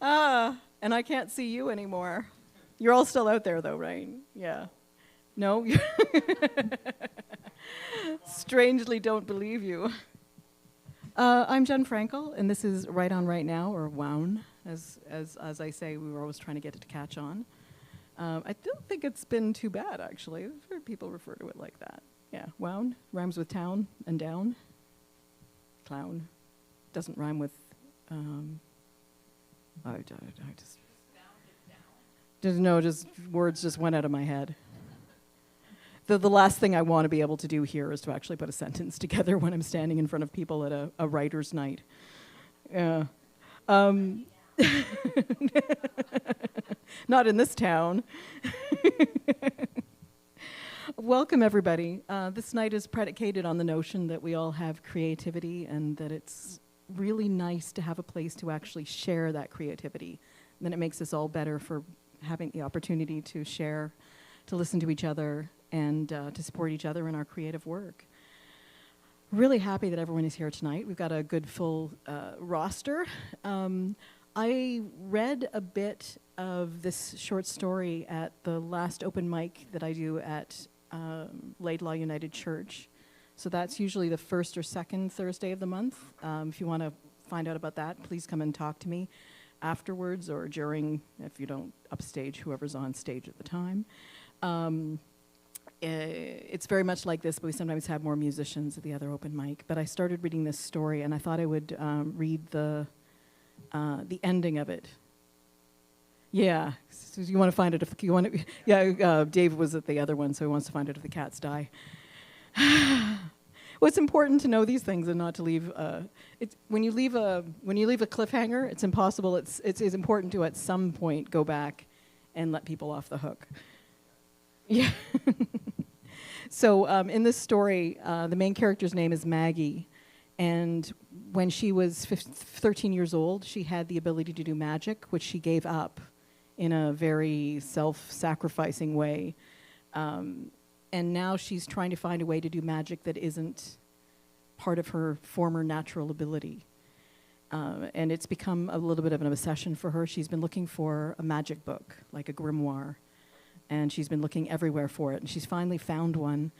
And I can't see you anymore. You're all still out there, though, right? Yeah. No? Strangely don't believe you. I'm Jen Frankel, and this is Right On Right Now, or WOWN, as I say. We were always trying to get it to catch on. I don't think it's been too bad, actually. I've heard people refer to it like that. Yeah, WOWN rhymes with town and down. Clown doesn't rhyme with. I just words just went out of my head. The last thing I want to be able to do here is to actually put a sentence together when I'm standing in front of people at a writer's night. Yeah. Not in this town. Welcome, everybody. This night is predicated on the notion that we all have creativity and that it's really nice to have a place to actually share that creativity. And then it makes us all better for having the opportunity to share, to listen to each other, and to support each other in our creative work. Really happy that everyone is here tonight. We've got a good full roster. I read a bit of this short story at the last open mic that I do at Laidlaw United Church. So that's usually the first or second Thursday of the month. If you want to find out about that, please come and talk to me afterwards or during, if you don't upstage whoever's on stage at the time. It's very much like this, but we sometimes have more musicians at the other open mic. But I started reading this story, and I thought I would read the ending of it. Yeah, so you want to find it if you want to. Yeah, Dave was at the other one, so he wants to find out if the cats die. Well, it's important to know these things and not to leave. When you leave a cliffhanger, it's impossible. It's important to at some point go back and let people off the hook. Yeah. So in this story, the main character's name is Maggie, and when she was 13 years old, she had the ability to do magic, which she gave up in a very self-sacrificing way. And now she's trying to find a way to do magic that isn't part of her former natural ability. And it's become a little bit of an obsession for her. She's been looking for a magic book, like a grimoire. And she's been looking everywhere for it. And she's finally found one,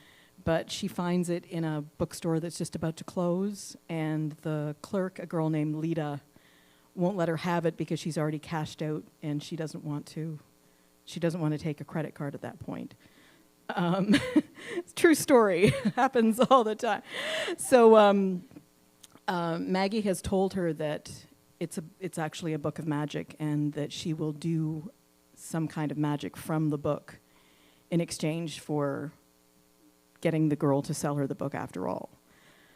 but she finds it in a bookstore that's just about to close. And the clerk, a girl named Lita, won't let her have it because she's already cashed out and she doesn't want to take a credit card at that point. It's a true story. Happens all the time. So Maggie has told her that it's actually a book of magic and that she will do some kind of magic from the book in exchange for getting the girl to sell her the book after all.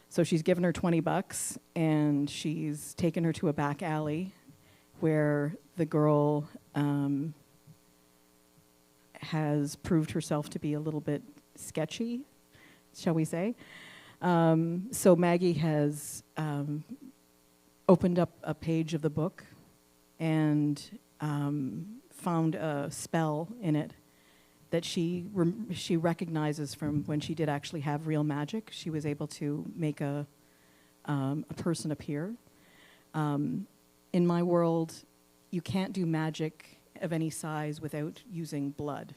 So she's given her $20 and she's taken her to a back alley where the girl has proved herself to be a little bit sketchy, shall we say. So Maggie has opened up a page of the book and found a spell in it that she recognizes from when she did actually have real magic. She was able to make a person appear. In my world, you can't do magic of any size without using blood.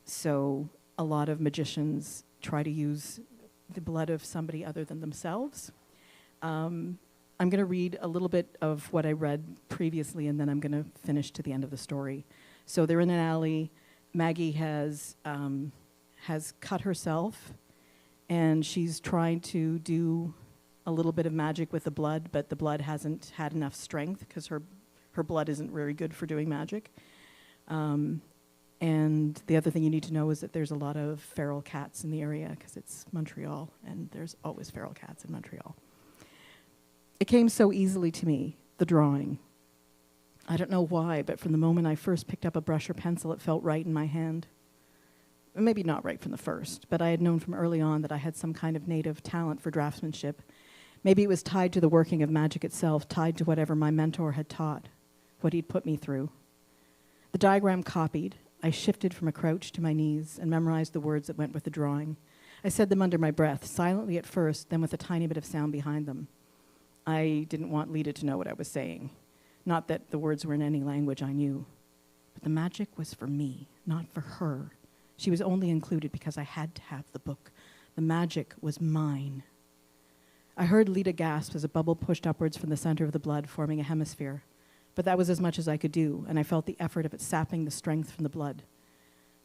So a lot of magicians try to use the blood of somebody other than themselves. I'm going to read a little bit of what I read previously, and then I'm going to finish to the end of the story. So they're in an alley. Maggie has cut herself, and she's trying to do a little bit of magic with the blood, but the blood hasn't had enough strength because her blood isn't very good for doing magic. And the other thing you need to know is that there's a lot of feral cats in the area because it's Montreal, and there's always feral cats in Montreal. It came so easily to me, the drawing. I don't know why, but from the moment I first picked up a brush or pencil, it felt right in my hand. Maybe not right from the first, but I had known from early on that I had some kind of native talent for draftsmanship. Maybe it was tied to the working of magic itself, tied to whatever my mentor had taught, what he'd put me through. The diagram copied, I shifted from a crouch to my knees and memorized the words that went with the drawing. I said them under my breath, silently at first, then with a tiny bit of sound behind them. I didn't want Lita to know what I was saying. Not that the words were in any language I knew. But the magic was for me, not for her. She was only included because I had to have the book. The magic was mine. I heard Lita gasp as a bubble pushed upwards from the center of the blood, forming a hemisphere. But that was as much as I could do, and I felt the effort of it sapping the strength from the blood.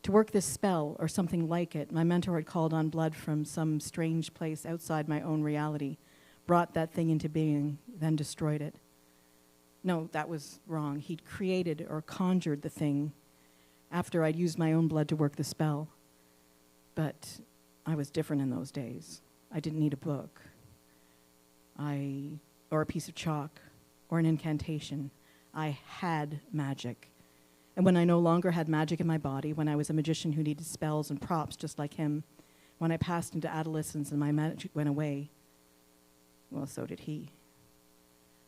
To work this spell, or something like it, my mentor had called on blood from some strange place outside my own reality, brought that thing into being, then destroyed it. No, that was wrong. He'd created or conjured the thing after I'd used my own blood to work the spell. But I was different in those days. I didn't need a book, or a piece of chalk, or an incantation. I had magic. And when I no longer had magic in my body, when I was a magician who needed spells and props just like him, when I passed into adolescence and my magic went away, well, so did he.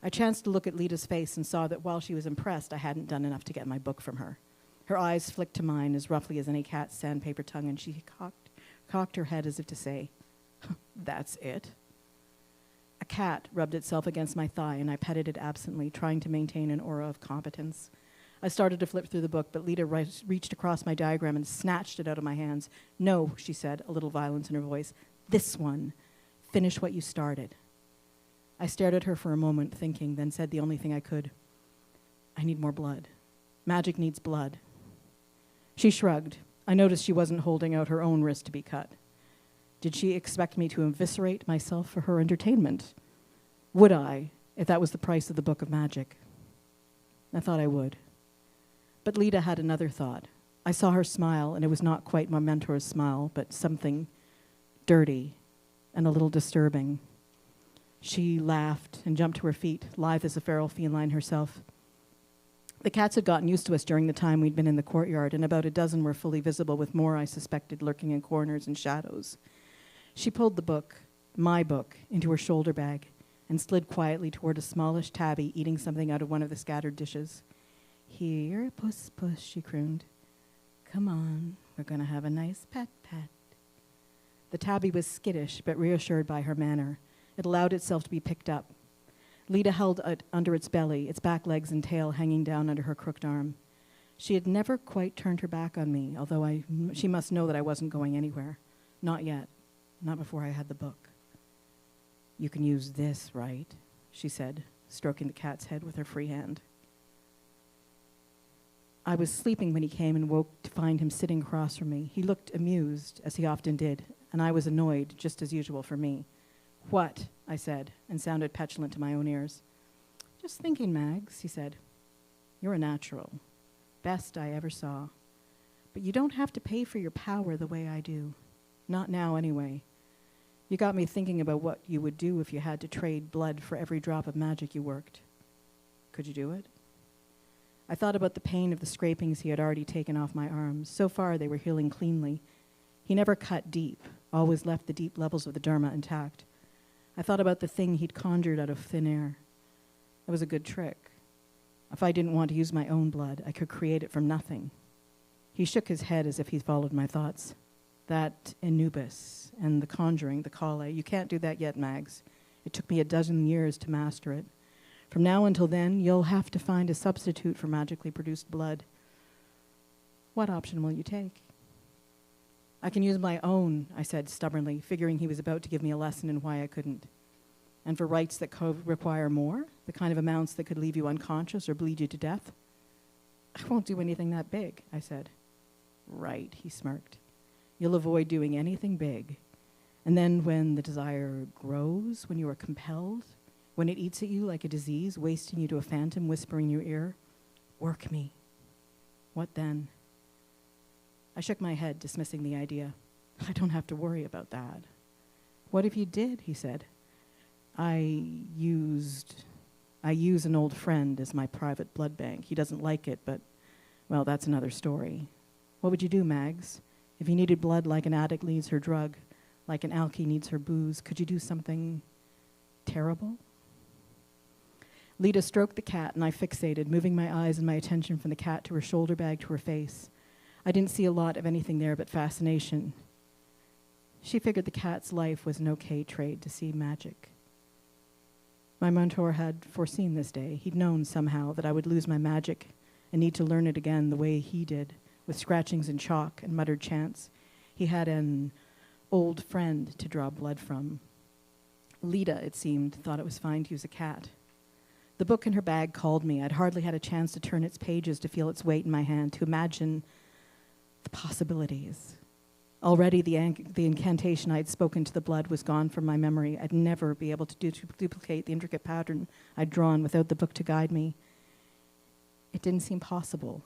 I chanced to look at Lita's face and saw that while she was impressed, I hadn't done enough to get my book from her. Her eyes flicked to mine as roughly as any cat's sandpaper tongue, and she cocked her head as if to say, "That's it." A cat rubbed itself against my thigh, and I petted it absently, trying to maintain an aura of competence. I started to flip through the book, but Lita reached across my diagram and snatched it out of my hands. "No," she said, a little violence in her voice. "This one. Finish what you started." I stared at her for a moment, thinking, then said the only thing I could. "I need more blood. Magic needs blood." She shrugged. I noticed she wasn't holding out her own wrist to be cut. Did she expect me to eviscerate myself for her entertainment? Would I, if that was the price of the Book of Magic? I thought I would. But Lita had another thought. I saw her smile, and it was not quite my mentor's smile, but something dirty and a little disturbing. She laughed and jumped to her feet, lithe as a feral feline herself. The cats had gotten used to us during the time we'd been in the courtyard, and about a dozen were fully visible, with more, I suspected, lurking in corners and shadows. She pulled the book, my book, into her shoulder bag and slid quietly toward a smallish tabby eating something out of one of the scattered dishes. "Here, puss, puss," she crooned. "Come on, we're going to have a nice pat. The tabby was skittish, but reassured by her manner. It allowed itself to be picked up. Lita held it under its belly, its back legs and tail hanging down under her crooked arm. She had never quite turned her back on me, although she must know that I wasn't going anywhere. Not yet. Not before I had the book. "You can use this, right?" she said, stroking the cat's head with her free hand. I was sleeping when he came and woke to find him sitting across from me. He looked amused, as he often did, and I was annoyed, just as usual for me. "What?" I said, and sounded petulant to my own ears. "Just thinking, Mags," he said. "You're a natural. Best I ever saw. But you don't have to pay for your power the way I do. Not now, anyway. You got me thinking about what you would do if you had to trade blood for every drop of magic you worked. Could you do it?" I thought about the pain of the scrapings he had already taken off my arms. So far, they were healing cleanly. He never cut deep, always left the deep levels of the derma intact. I thought about the thing he'd conjured out of thin air. It was a good trick. If I didn't want to use my own blood, I could create it from nothing. He shook his head as if he followed my thoughts. "That Anubis and the conjuring, the Kale, you can't do that yet, Mags. It took me a dozen years to master it. From now until then, you'll have to find a substitute for magically produced blood. What option will you take?" "I can use my own," I said stubbornly, figuring he was about to give me a lesson in why I couldn't. "And for rites that require more? The kind of amounts that could leave you unconscious or bleed you to death?" "I won't do anything that big," I said. "Right," he smirked. "You'll avoid doing anything big. And then when the desire grows, when you are compelled, when it eats at you like a disease, wasting you to a phantom whispering in your ear, work me. What then?" I shook my head, dismissing the idea. "I don't have to worry about that." "What if you did?" he said. I use an old friend as my private blood bank. He doesn't like it, but, well, that's another story. What would you do, Mags? If you needed blood like an addict needs her drug, like an alkie needs her booze, could you do something terrible?" Lita stroked the cat, and I fixated, moving my eyes and my attention from the cat to her shoulder bag to her face. I didn't see a lot of anything there but fascination. She figured the cat's life was an okay trade to see magic. My mentor had foreseen this day. He'd known somehow that I would lose my magic and need to learn it again the way he did, with scratchings and chalk and muttered chants. He had an old friend to draw blood from. Lita, it seemed, thought it was fine to use a cat. The book in her bag called me. I'd hardly had a chance to turn its pages, to feel its weight in my hand, to imagine the possibilities. Already the incantation I had spoken to the blood was gone from my memory. I'd never be able to duplicate the intricate pattern I'd drawn without the book to guide me. It didn't seem possible.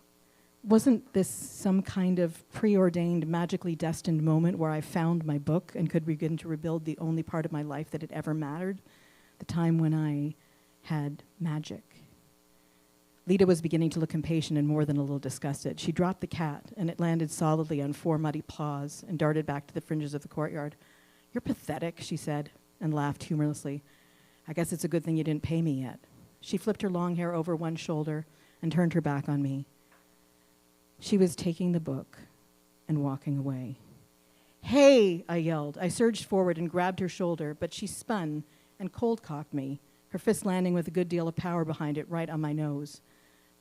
Wasn't this some kind of preordained, magically destined moment where I found my book and could begin to rebuild the only part of my life that had ever mattered? The time when I had magic. Lita was beginning to look impatient and more than a little disgusted. She dropped the cat, and it landed solidly on 4 muddy paws and darted back to the fringes of the courtyard. "You're pathetic," she said, and laughed humorlessly. "I guess it's a good thing you didn't pay me yet." She flipped her long hair over one shoulder and turned her back on me. She was taking the book and walking away. "Hey!" I yelled. I surged forward and grabbed her shoulder, but she spun and cold-cocked me, her fist landing with a good deal of power behind it right on my nose.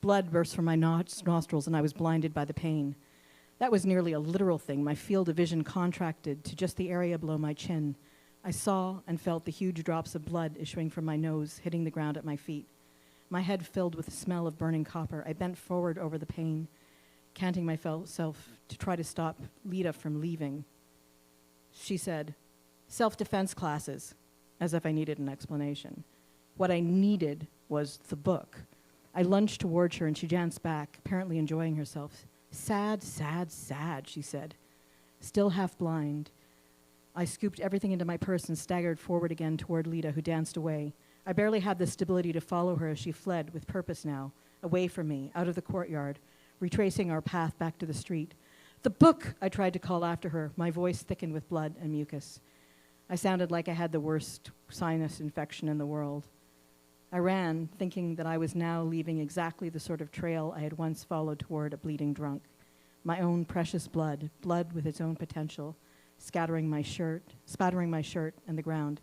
Blood burst from my nostrils, and I was blinded by the pain. That was nearly a literal thing. My field of vision contracted to just the area below my chin. I saw and felt the huge drops of blood issuing from my nose, hitting the ground at my feet. My head filled with the smell of burning copper. I bent forward over the pain, canting myself to try to stop Lita from leaving. She said, "Self-defense classes," as if I needed an explanation. What I needed was the book. I lunged towards her, and she danced back, apparently enjoying herself. "Sad, sad, sad," she said. Still half blind, I scooped everything into my purse and staggered forward again toward Lita, who danced away. I barely had the stability to follow her as she fled, with purpose now, away from me, out of the courtyard, retracing our path back to the street. "The book!" I tried to call after her, my voice thickened with blood and mucus. I sounded like I had the worst sinus infection in the world. I ran, thinking that I was now leaving exactly the sort of trail I had once followed toward a bleeding drunk. My own precious blood, blood with its own potential, spattering my shirt and the ground.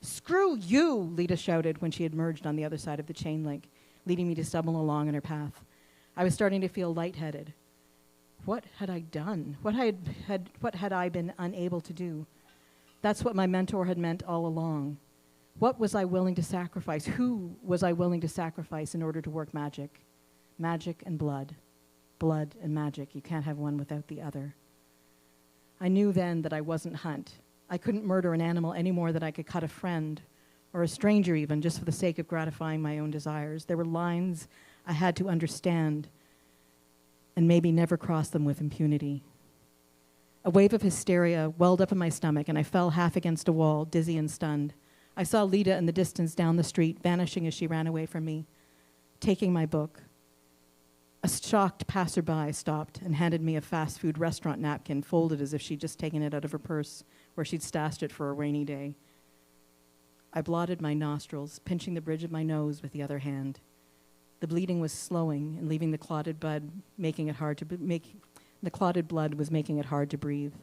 "Screw you!" Lita shouted when she had merged on the other side of the chain link, leading me to stumble along in her path. I was starting to feel lightheaded. What had I done? What had I been unable to do? That's what my mentor had meant all along. What was I willing to sacrifice? Who was I willing to sacrifice in order to work magic? Magic and blood. Blood and magic. You can't have one without the other. I knew then that I wasn't Hunt. I couldn't murder an animal any more than I could cut a friend, or a stranger even, just for the sake of gratifying my own desires. There were lines I had to understand, and maybe never cross them with impunity. A wave of hysteria welled up in my stomach, and I fell half against a wall, dizzy and stunned. I saw Lita in the distance down the street, vanishing as she ran away from me, taking my book. A shocked passerby stopped and handed me a fast food restaurant napkin, folded as if she'd just taken it out of her purse, where she'd stashed it for a rainy day. I blotted my nostrils, pinching the bridge of my nose with the other hand. The bleeding was slowing and leaving the clotted blood, making it hard to breathe.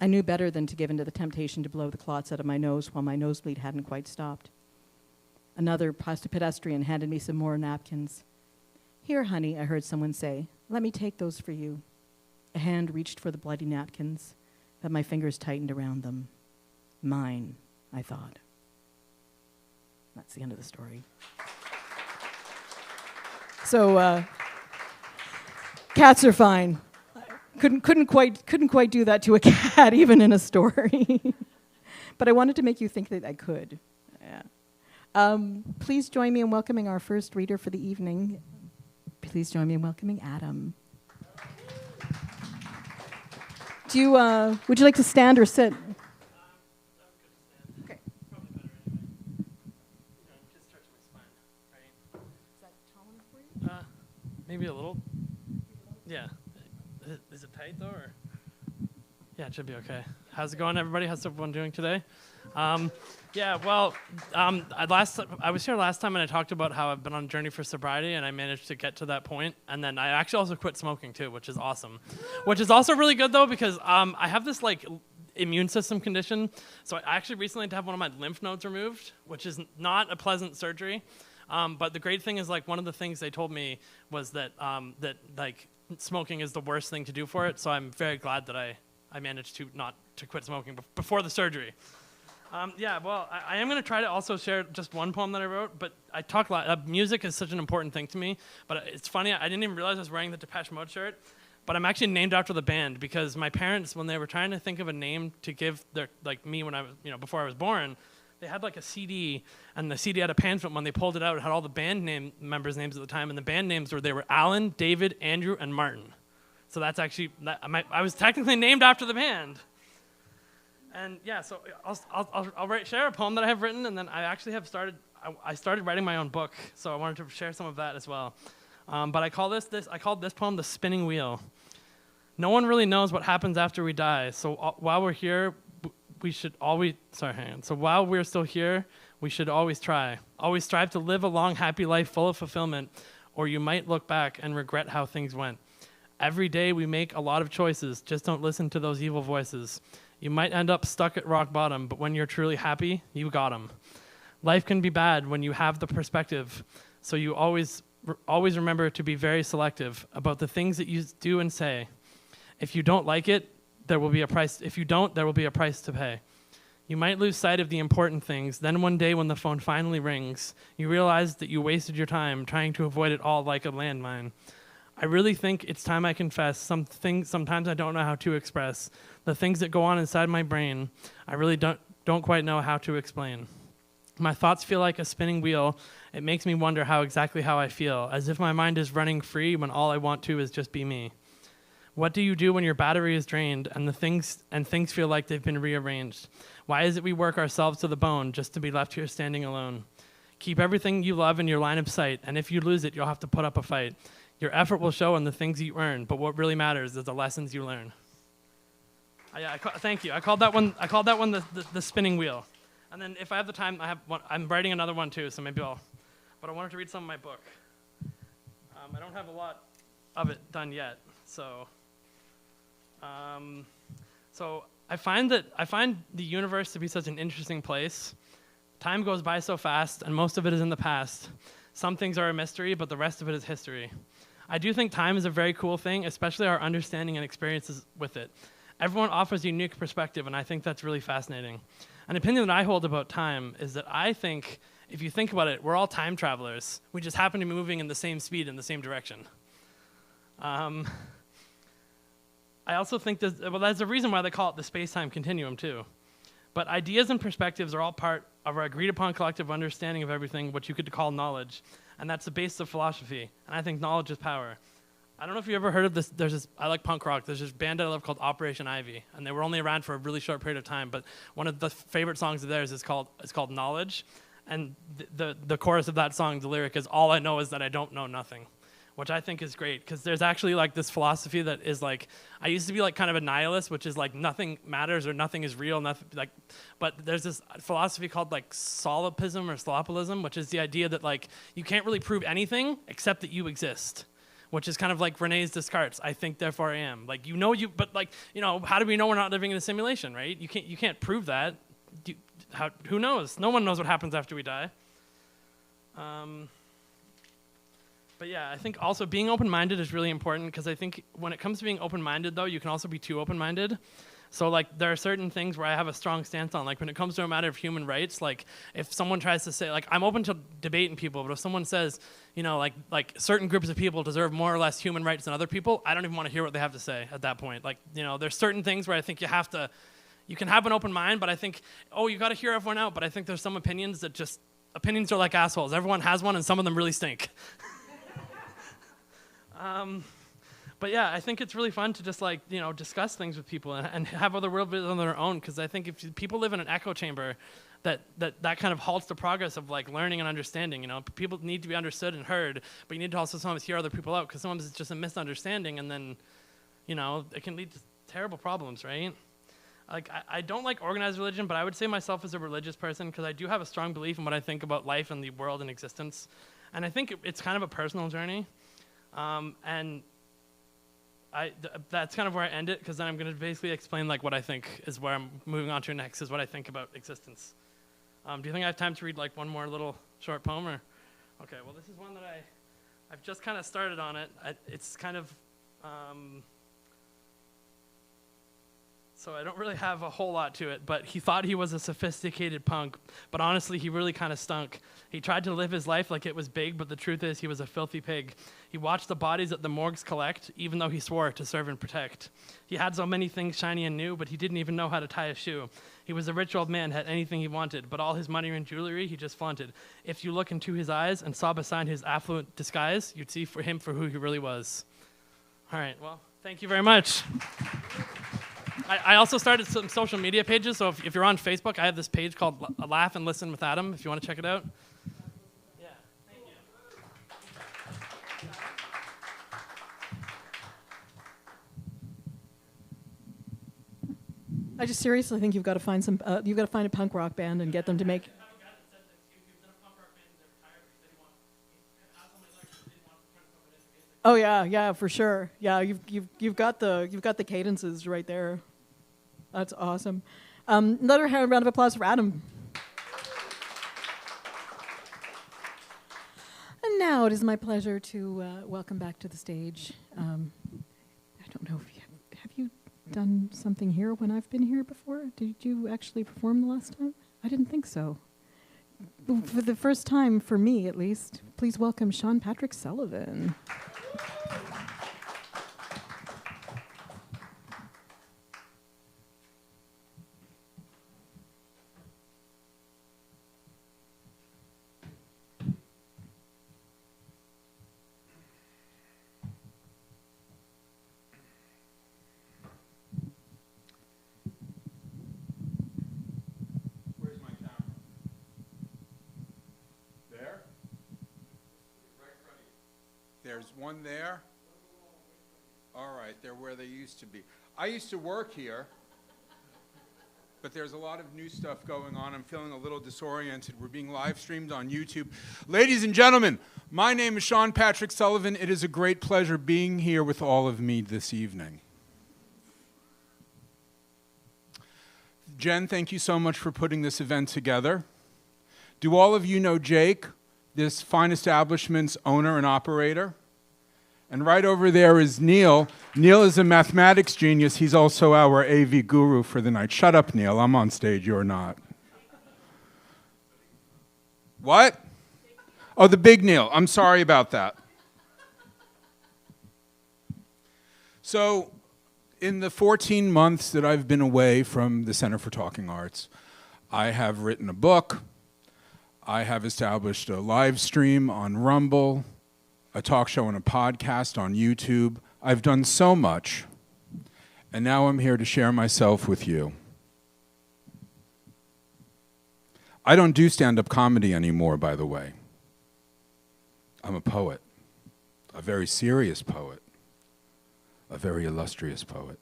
I knew better than to give in to the temptation to blow the clots out of my nose while my nosebleed hadn't quite stopped. Another pedestrian handed me some more napkins. "Here, honey," I heard someone say. "Let me take those for you." A hand reached for the bloody napkins, but my fingers tightened around them. Mine, I thought. That's the end of the story. So, cats are fine. Couldn't quite do that to a cat, even in a story. But I wanted to make you think that I could. Yeah. Please join me in welcoming our first reader for the evening. Please join me in welcoming Adam. Would you like to stand or sit? Okay. Probably better anyway. Just stretch my spine, right? Is that tall enough for you? Maybe a little. Yeah. Is it tight though, or? Yeah, it should be okay. How's it going, everybody? How's everyone doing today? Yeah, well, I was here last time and I talked about how I've been on a journey for sobriety and I managed to get to that point. And then I actually also quit smoking too, which is awesome. Which is also really good though because I have this like immune system condition. So I actually recently had to have one of my lymph nodes removed, which is not a pleasant surgery. But the great thing is, like, one of the things they told me was that like smoking is the worst thing to do for it. So I'm very glad that I managed to not to quit smoking before the surgery. Yeah, well, I am going to try to also share just one poem that I wrote, but I talk a lot. Music is such an important thing to me, but it's funny, I didn't even realize I was wearing the Depeche Mode shirt, but I'm actually named after the band because my parents, when they were trying to think of a name to give their, like me when I was, before I was born, they had like a CD, and the CD had a pan film. When they pulled it out, it had all the band members' names at the time, and the band names were Alan, David, Andrew, and Martin. So that's actually, I was technically named after the band. And yeah, so I'll share a poem that I have written, and then I actually have started writing my own book, so I wanted to share some of that as well. But I called this poem "The Spinning Wheel." No one really knows what happens after we die, so while we're here, we should always. So while we're still here, we should always try. Always strive to live a long, happy life full of fulfillment, or you might look back and regret how things went. Every day we make a lot of choices. Just don't listen to those evil voices. You might end up stuck at rock bottom, but when you're truly happy, you got 'em. Life can be bad when you have the perspective, so you always remember to be very selective about the things that you do and say. If you don't like it, there will be a price. If you don't, there will be a price to pay. You might lose sight of the important things. Then one day when the phone finally rings, you realize that you wasted your time trying to avoid it all like a landmine. I really think it's time I confess some things sometimes I don't know how to express. The things that go on inside my brain, I really don't quite know how to explain. My thoughts feel like a spinning wheel. It makes me wonder how I feel, as if my mind is running free when all I want to is just be me. What do you do when your battery is drained and things feel like they've been rearranged? Why is it we work ourselves to the bone just to be left here standing alone? Keep everything you love in your line of sight, and if you lose it, you'll have to put up a fight. Your effort will show in the things you earn, but what really matters is the lessons you learn. Thank you. I called that one the spinning wheel. And then if I have the time, I'm writing another one too, so maybe but I wanted to read some of my book. I don't have a lot of it done yet, so I find the universe to be such an interesting place. Time goes by so fast, and most of it is in the past. Some things are a mystery, but the rest of it is history. I do think time is a very cool thing, especially our understanding and experiences with it. Everyone offers a unique perspective, and I think that's really fascinating. An opinion that I hold about time is that I think, if you think about it, we're all time travelers. We just happen to be moving in the same speed in the same direction. I also think there's a reason why they call it the space-time continuum, too. But ideas and perspectives are all part of our agreed-upon collective understanding of everything, what you could call knowledge. And that's the basis of philosophy. And I think knowledge is power. I don't know if you ever heard of this. I like punk rock. There's this band I love called Operation Ivy. And they were only around for a really short period of time. But one of the favorite songs of theirs is called Knowledge. And the chorus of that song, the lyric is, all I know is that I don't know nothing. Which I think is great, because there's actually like this philosophy that is like, I used to be like kind of a nihilist, which is like nothing matters or nothing is real, but there's this philosophy called like solipsism or slopolism, which is the idea that like you can't really prove anything except that you exist, which is kind of like René's Descartes, I think therefore I am. Like but like, how do we know we're not living in a simulation, right? You can't prove that. Who knows? No one knows what happens after we die. But yeah, I think also being open-minded is really important, because I think when it comes to being open-minded, though, you can also be too open-minded. So like there are certain things where I have a strong stance on. Like when it comes to a matter of human rights, like if someone tries to say, like I'm open to debating people, but if someone says, like certain groups of people deserve more or less human rights than other people, I don't even want to hear what they have to say at that point. Like, there's certain things where I think you can have an open mind, but I think, you got to hear everyone out. But I think there's some opinions opinions are like assholes. Everyone has one, and some of them really stink. But yeah, I think it's really fun to just discuss things with people and have other worldviews on their own, because I think if people live in an echo chamber, that kind of halts the progress of like learning and understanding. People need to be understood and heard, but you need to also sometimes hear other people out, because sometimes it's just a misunderstanding, and then it can lead to terrible problems, right? Like I don't like organized religion, but I would say myself as a religious person, because I do have a strong belief in what I think about life and the world and existence, and I think it's kind of a personal journey. And that's kind of where I end it, because then I'm going to basically explain like what I think is where I'm moving on to next, is what I think about existence. Do you think I have time to read like one more little short poem? Or? Okay, well this is one that I've just kind of started on it. It's kind of, so I don't really have a whole lot to it, but he thought he was a sophisticated punk, but honestly, he really kind of stunk. He tried to live his life like it was big, but the truth is he was a filthy pig. He watched the bodies that the morgues collect, even though he swore to serve and protect. He had so many things shiny and new, but he didn't even know how to tie a shoe. He was a rich old man, had anything he wanted, but all his money and jewelry he just flaunted. If you look into his eyes and saw beside his affluent disguise, you'd see him for who he really was. All right, well, thank you very much. I also started some social media pages, so if you're on Facebook, I have this page called Laugh and Listen with Adam, if you want to check it out. Yeah, thank you. I just seriously think you've got to find you've got to find a punk rock band and get them to make. Oh yeah, for sure. Yeah, you've got the cadences right there. That's awesome. Another round of applause for Adam. And now it is my pleasure to welcome back to the stage. I don't know if have you done something here when I've been here before? Did you actually perform the last time? I didn't think so. For the first time, for me at least, please welcome Sean Patrick Sullivan. There's one there. All right, they're where they used to be. I used to work here, but there's a lot of new stuff going on. I'm feeling a little disoriented. We're being live streamed on YouTube. Ladies and gentlemen, my name is Sean Patrick Sullivan. It is a great pleasure being here with all of me this evening. Jen, thank you so much for putting this event together. Do all of you know Jake, this fine establishment's owner and operator? And right over there is Neil. Neil is a mathematics genius. He's also our AV guru for the night. Shut up, Neil. I'm on stage. You're not. What? Oh, the big Neil. I'm sorry about that. So, in the 14 months that I've been away from the Center for Talking Arts, I have written a book. I have established a live stream on Rumble, a talk show and a podcast on YouTube. I've done so much, and now I'm here to share myself with you. I don't do stand-up comedy anymore, by the way. I'm a poet, a very serious poet, a very illustrious poet.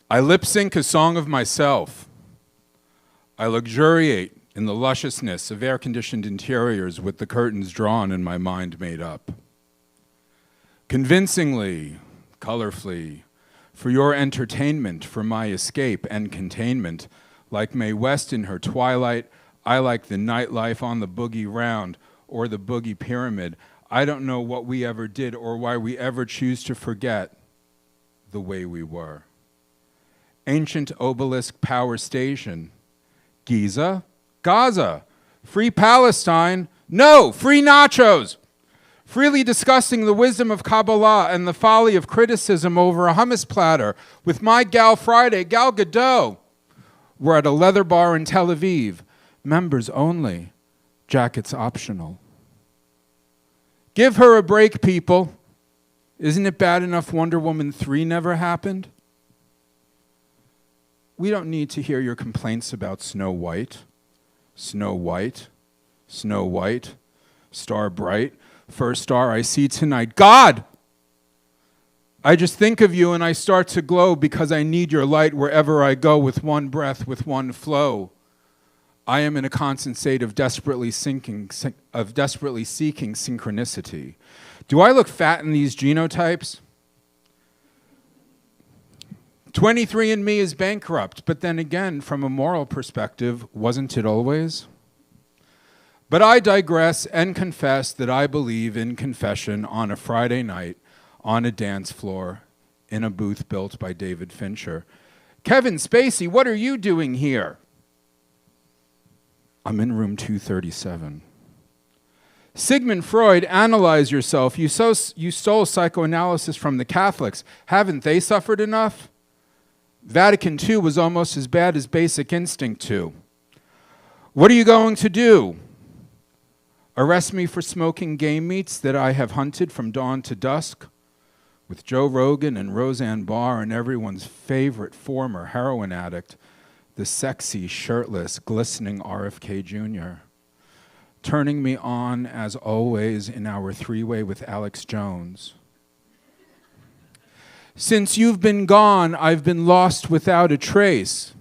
I lip-sync a song of myself. I luxuriate in the lusciousness of air-conditioned interiors with the curtains drawn and my mind made up. Convincingly, colorfully, for your entertainment, for my escape and containment, like Mae West in her twilight, I like the nightlife on the boogie round or the boogie pyramid. I don't know what we ever did or why we ever choose to forget the way we were. Ancient obelisk power station, Giza, Gaza, free Palestine, no, free nachos, freely discussing the wisdom of Kabbalah and the folly of criticism over a hummus platter with my gal Friday, Gal Gadot. We're at a leather bar in Tel Aviv, members only, jackets optional. Give her a break, people. Isn't it bad enough Wonder Woman 3 never happened? We don't need to hear your complaints about Snow White. Snow White, Snow White, star bright, first star I see tonight. God! I just think of you and I start to glow because I need your light wherever I go with one breath, with one flow. I am in a constant state of desperately seeking synchronicity. Do I look fat in these genotypes? 23andMe is bankrupt, but then again, from a moral perspective, wasn't it always? But I digress and confess that I believe in confession on a Friday night, on a dance floor, in a booth built by David Fincher. Kevin Spacey, what are you doing here? I'm in room 237. Sigmund Freud, analyze yourself. You stole psychoanalysis from the Catholics. Haven't they suffered enough? Vatican II was almost as bad as Basic Instinct 2. What are you going to do? Arrest me for smoking game meats that I have hunted from dawn to dusk? With Joe Rogan and Roseanne Barr and everyone's favorite former heroin addict, the sexy, shirtless, glistening RFK Jr., turning me on, as always, in our three-way with Alex Jones. Since you've been gone, I've been lost without a trace.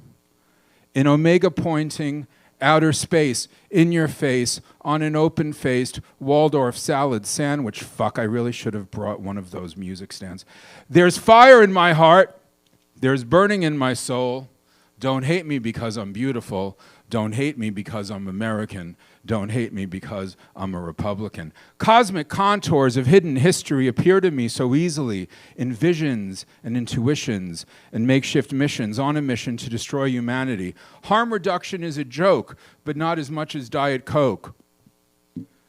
In omega pointing, outer space, in your face, on an open-faced Waldorf salad sandwich. Fuck, I really should have brought one of those music stands. There's fire in my heart. There's burning in my soul. Don't hate me because I'm beautiful. Don't hate me because I'm American. Don't hate me because I'm a Republican. Cosmic contours of hidden history appear to me so easily in visions and intuitions and makeshift missions on a mission to destroy humanity. Harm reduction is a joke, but not as much as Diet Coke.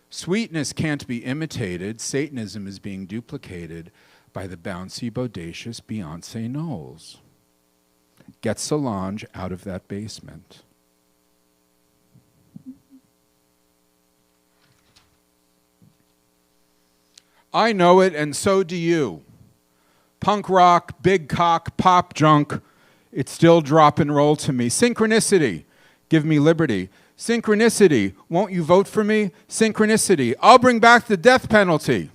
Sweetness can't be imitated. Satanism is being duplicated by the bouncy, bodacious Beyonce Knowles. Get Solange out of that basement. I know it, and so do you. Punk rock, big cock, pop junk, it's still drop and roll to me. Synchronicity, give me liberty. Synchronicity, won't you vote for me? Synchronicity, I'll bring back the death penalty.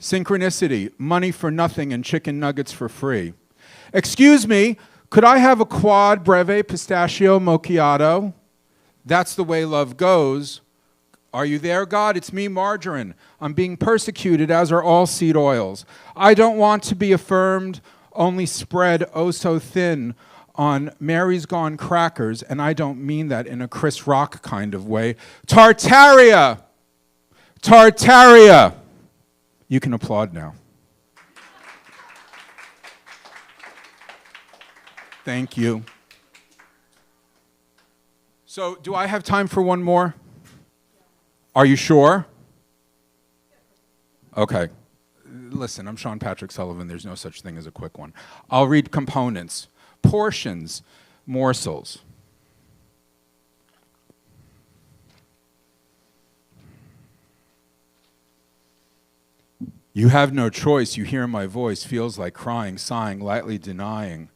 Synchronicity, money for nothing and chicken nuggets for free. Excuse me, could I have a quad breve pistachio macchiato? That's the way love goes. Are you there, God? It's me, margarine. I'm being persecuted, as are all seed oils. I don't want to be affirmed, only spread oh so thin on Mary's Gone crackers, and I don't mean that in a Chris Rock kind of way. Tartaria! Tartaria! You can applaud now. Thank you. So, do I have time for one more? Are you sure? Okay. Listen, I'm Sean Patrick Sullivan. There's no such thing as a quick one. I'll read components, portions, morsels. You have no choice. You hear my voice. Feels like crying, sighing, lightly denying.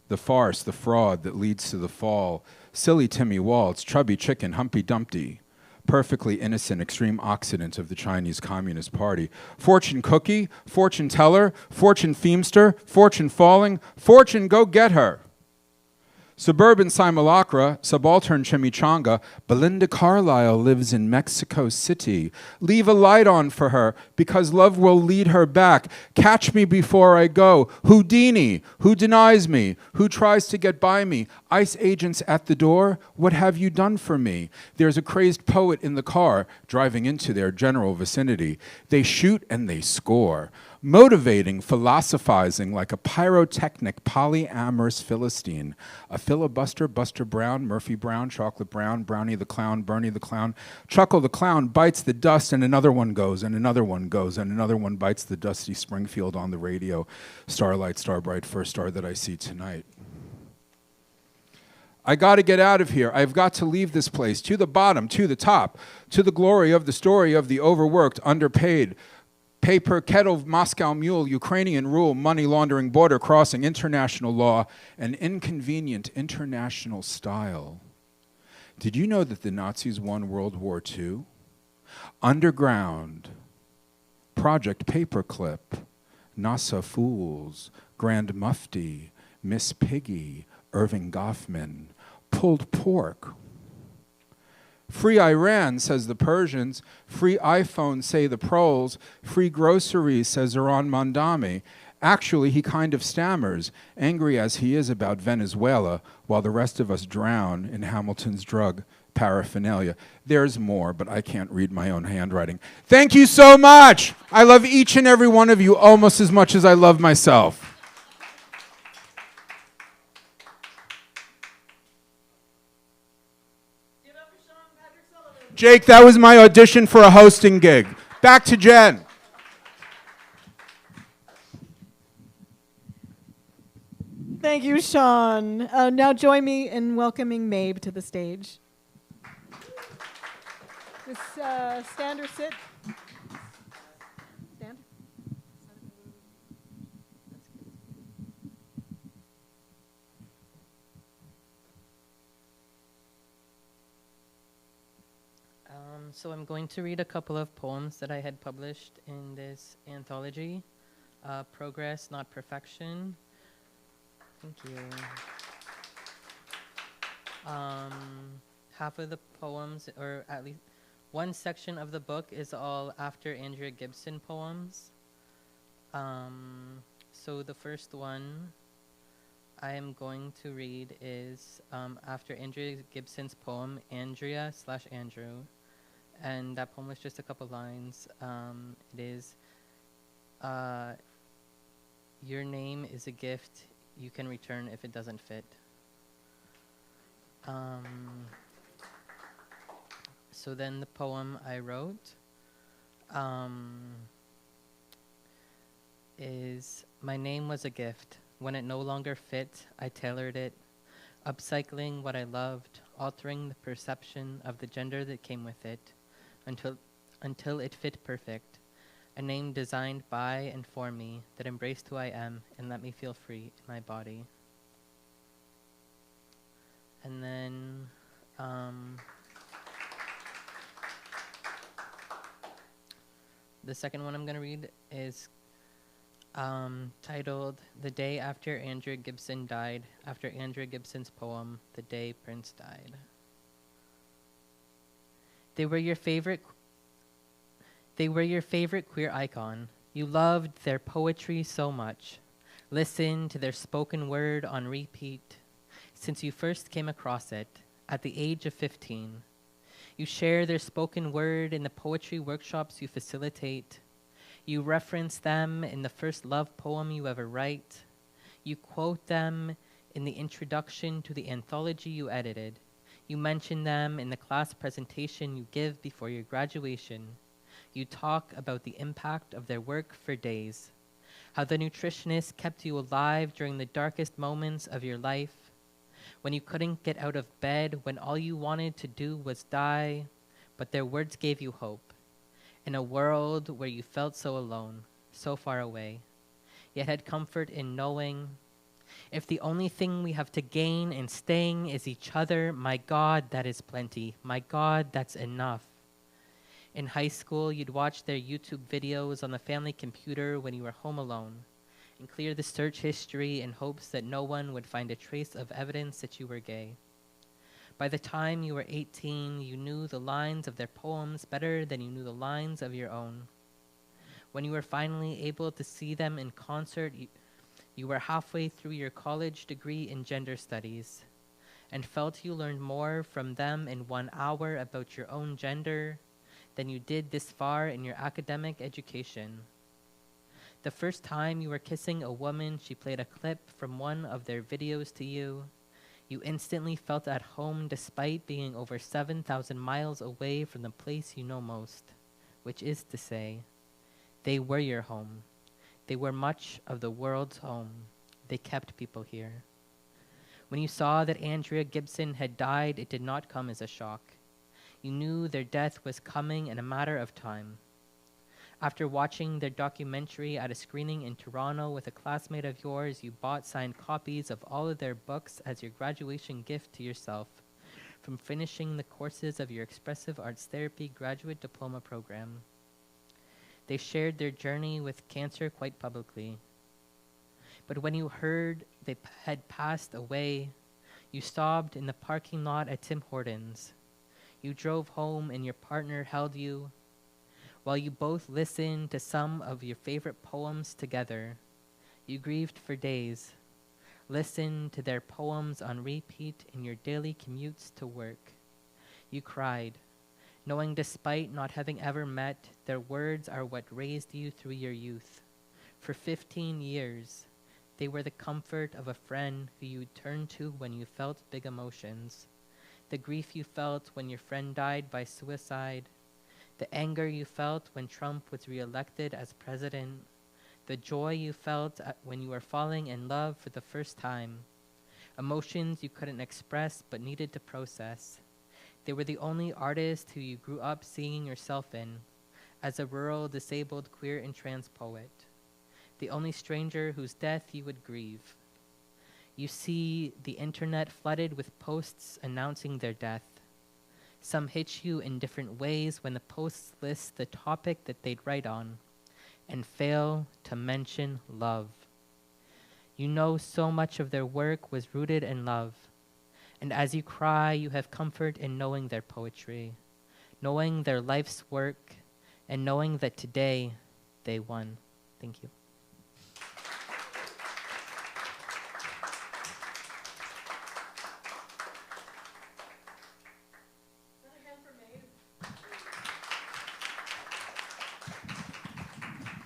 The farce, the fraud that leads to the fall. Silly Timmy Waltz, chubby chicken, Humpty Dumpty. Perfectly innocent extreme occident of the Chinese Communist Party. Fortune cookie, fortune teller, fortune themester, fortune falling, fortune go get her. Suburban simulacra, subaltern chimichanga, Belinda Carlisle lives in Mexico City. Leave a light on for her, because love will lead her back. Catch me before I go. Houdini, who denies me, who tries to get by me. ICE agents at the door, what have you done for me? There's a crazed poet in the car, driving into their general vicinity. They shoot and they score. Motivating, philosophizing like a pyrotechnic, polyamorous Philistine. A filibuster, Buster Brown, Murphy Brown, Chocolate Brown, Brownie the Clown, Bernie the Clown. Chuckle the Clown bites the dust and another one goes, and another one goes, and another one bites the dusty Springfield on the radio. Starlight, Starbright, first star that I see tonight. I got to get out of here. I've got to leave this place, to the bottom, to the top, to the glory of the story of the overworked, underpaid, paper kettle, Moscow mule, Ukrainian rule, money laundering, border crossing, international law, and inconvenient international style. Did you know that the Nazis won World War II? Underground, Project Paperclip, NASA Fools, Grand Mufti, Miss Piggy, Irving Goffman, pulled pork. Free Iran, says the Persians. Free iPhone, say the proles. Free groceries, says Iran Mandami. Actually, he kind of stammers, angry as he is about Venezuela, while the rest of us drown in Hamilton's drug paraphernalia. There's more, but I can't read my own handwriting. Thank you so much. I love each and every one of you almost as much as I love myself. Jake, that was my audition for a hosting gig. Back to Jen. Thank you, Sean. Now join me in welcoming Mabe to the stage. Stand or sit? Stand. So I'm going to read a couple of poems that I had published in this anthology, Progress, Not Perfection. Thank you. Half of the poems, or at least one section of the book, is all after Andrea Gibson poems. So the first one I am going to read is after Andrea Gibson's poem, Andrea/Andrew. And that poem was just a couple lines. It is, your name is a gift you can return if it doesn't fit. So then the poem I wrote is, my name was a gift. When it no longer fit, I tailored it, upcycling what I loved, altering the perception of the gender that came with it, until it fit perfect. A name designed by and for me that embraced who I am and let me feel free in my body. And then the second one I'm going to read is titled The Day After Andrea Gibson Died, after Andrea Gibson's poem, The Day Prince Died. They were your favorite queer icon. You loved their poetry so much. Listened to their spoken word on repeat since you first came across it at the age of 15. You share their spoken word in the poetry workshops you facilitate. You reference them in the first love poem you ever write. You quote them in the introduction to the anthology you edited. You mention them in the class presentation you give before your graduation. You talk about the impact of their work for days, how the nutritionist kept you alive during the darkest moments of your life, when you couldn't get out of bed, when all you wanted to do was die, but their words gave you hope, in a world where you felt so alone, so far away, yet had comfort in knowing, if the only thing we have to gain in staying is each other, my God, that is plenty. My God, that's enough. In high school, you'd watch their YouTube videos on the family computer when you were home alone and clear the search history in hopes that no one would find a trace of evidence that you were gay. By the time you were 18, you knew the lines of their poems better than you knew the lines of your own. When you were finally able to see them in concert, you were halfway through your college degree in gender studies and felt you learned more from them in 1 hour about your own gender than you did this far in your academic education. The first time you were kissing a woman, she played a clip from one of their videos to you. You instantly felt at home despite being over 7,000 miles away from the place you know most, which is to say, they were your home. They were much of the world's home. They kept people here. When you saw that Andrea Gibson had died, it did not come as a shock. You knew their death was coming in a matter of time. After watching their documentary at a screening in Toronto with a classmate of yours, you bought signed copies of all of their books as your graduation gift to yourself from finishing the courses of your Expressive Arts Therapy graduate diploma program. They shared their journey with cancer quite publicly. But when you heard they had passed away, you sobbed in the parking lot at Tim Hortons. You drove home and your partner held you while you both listened to some of your favorite poems together. You grieved for days, listened to their poems on repeat in your daily commutes to work. You cried, knowing despite not having ever met, their words are what raised you through your youth. For 15 years, they were the comfort of a friend who you turned to when you felt big emotions. The grief you felt when your friend died by suicide, the anger you felt when Trump was reelected as president, the joy you felt when you were falling in love for the first time, emotions you couldn't express but needed to process. They were the only artist who you grew up seeing yourself in, as a rural, disabled, queer, and trans poet, the only stranger whose death you would grieve. You see the internet flooded with posts announcing their death. Some hit you in different ways when the posts list the topic that they'd write on and fail to mention love. You know so much of their work was rooted in love. And as you cry, you have comfort in knowing their poetry, knowing their life's work, and knowing that today they won. Thank you.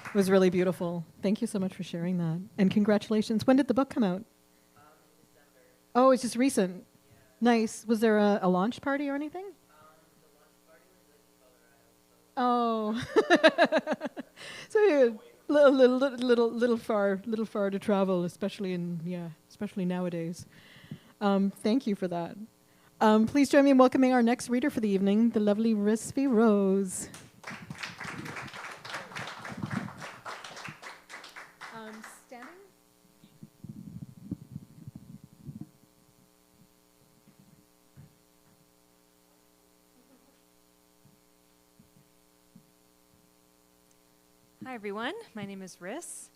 It was really beautiful. Thank you so much for sharing that. And congratulations. When did the book come out? In December. Oh, it's just recent. Yeah. Nice. Was there a launch party or anything? The launch party was in Colorado. Oh. So yeah, little far to travel, especially nowadays. Thank you for that. Please join me in welcoming our next reader for the evening, the lovely Risvi Rose. Standing? Hi, everyone. My name is Riss.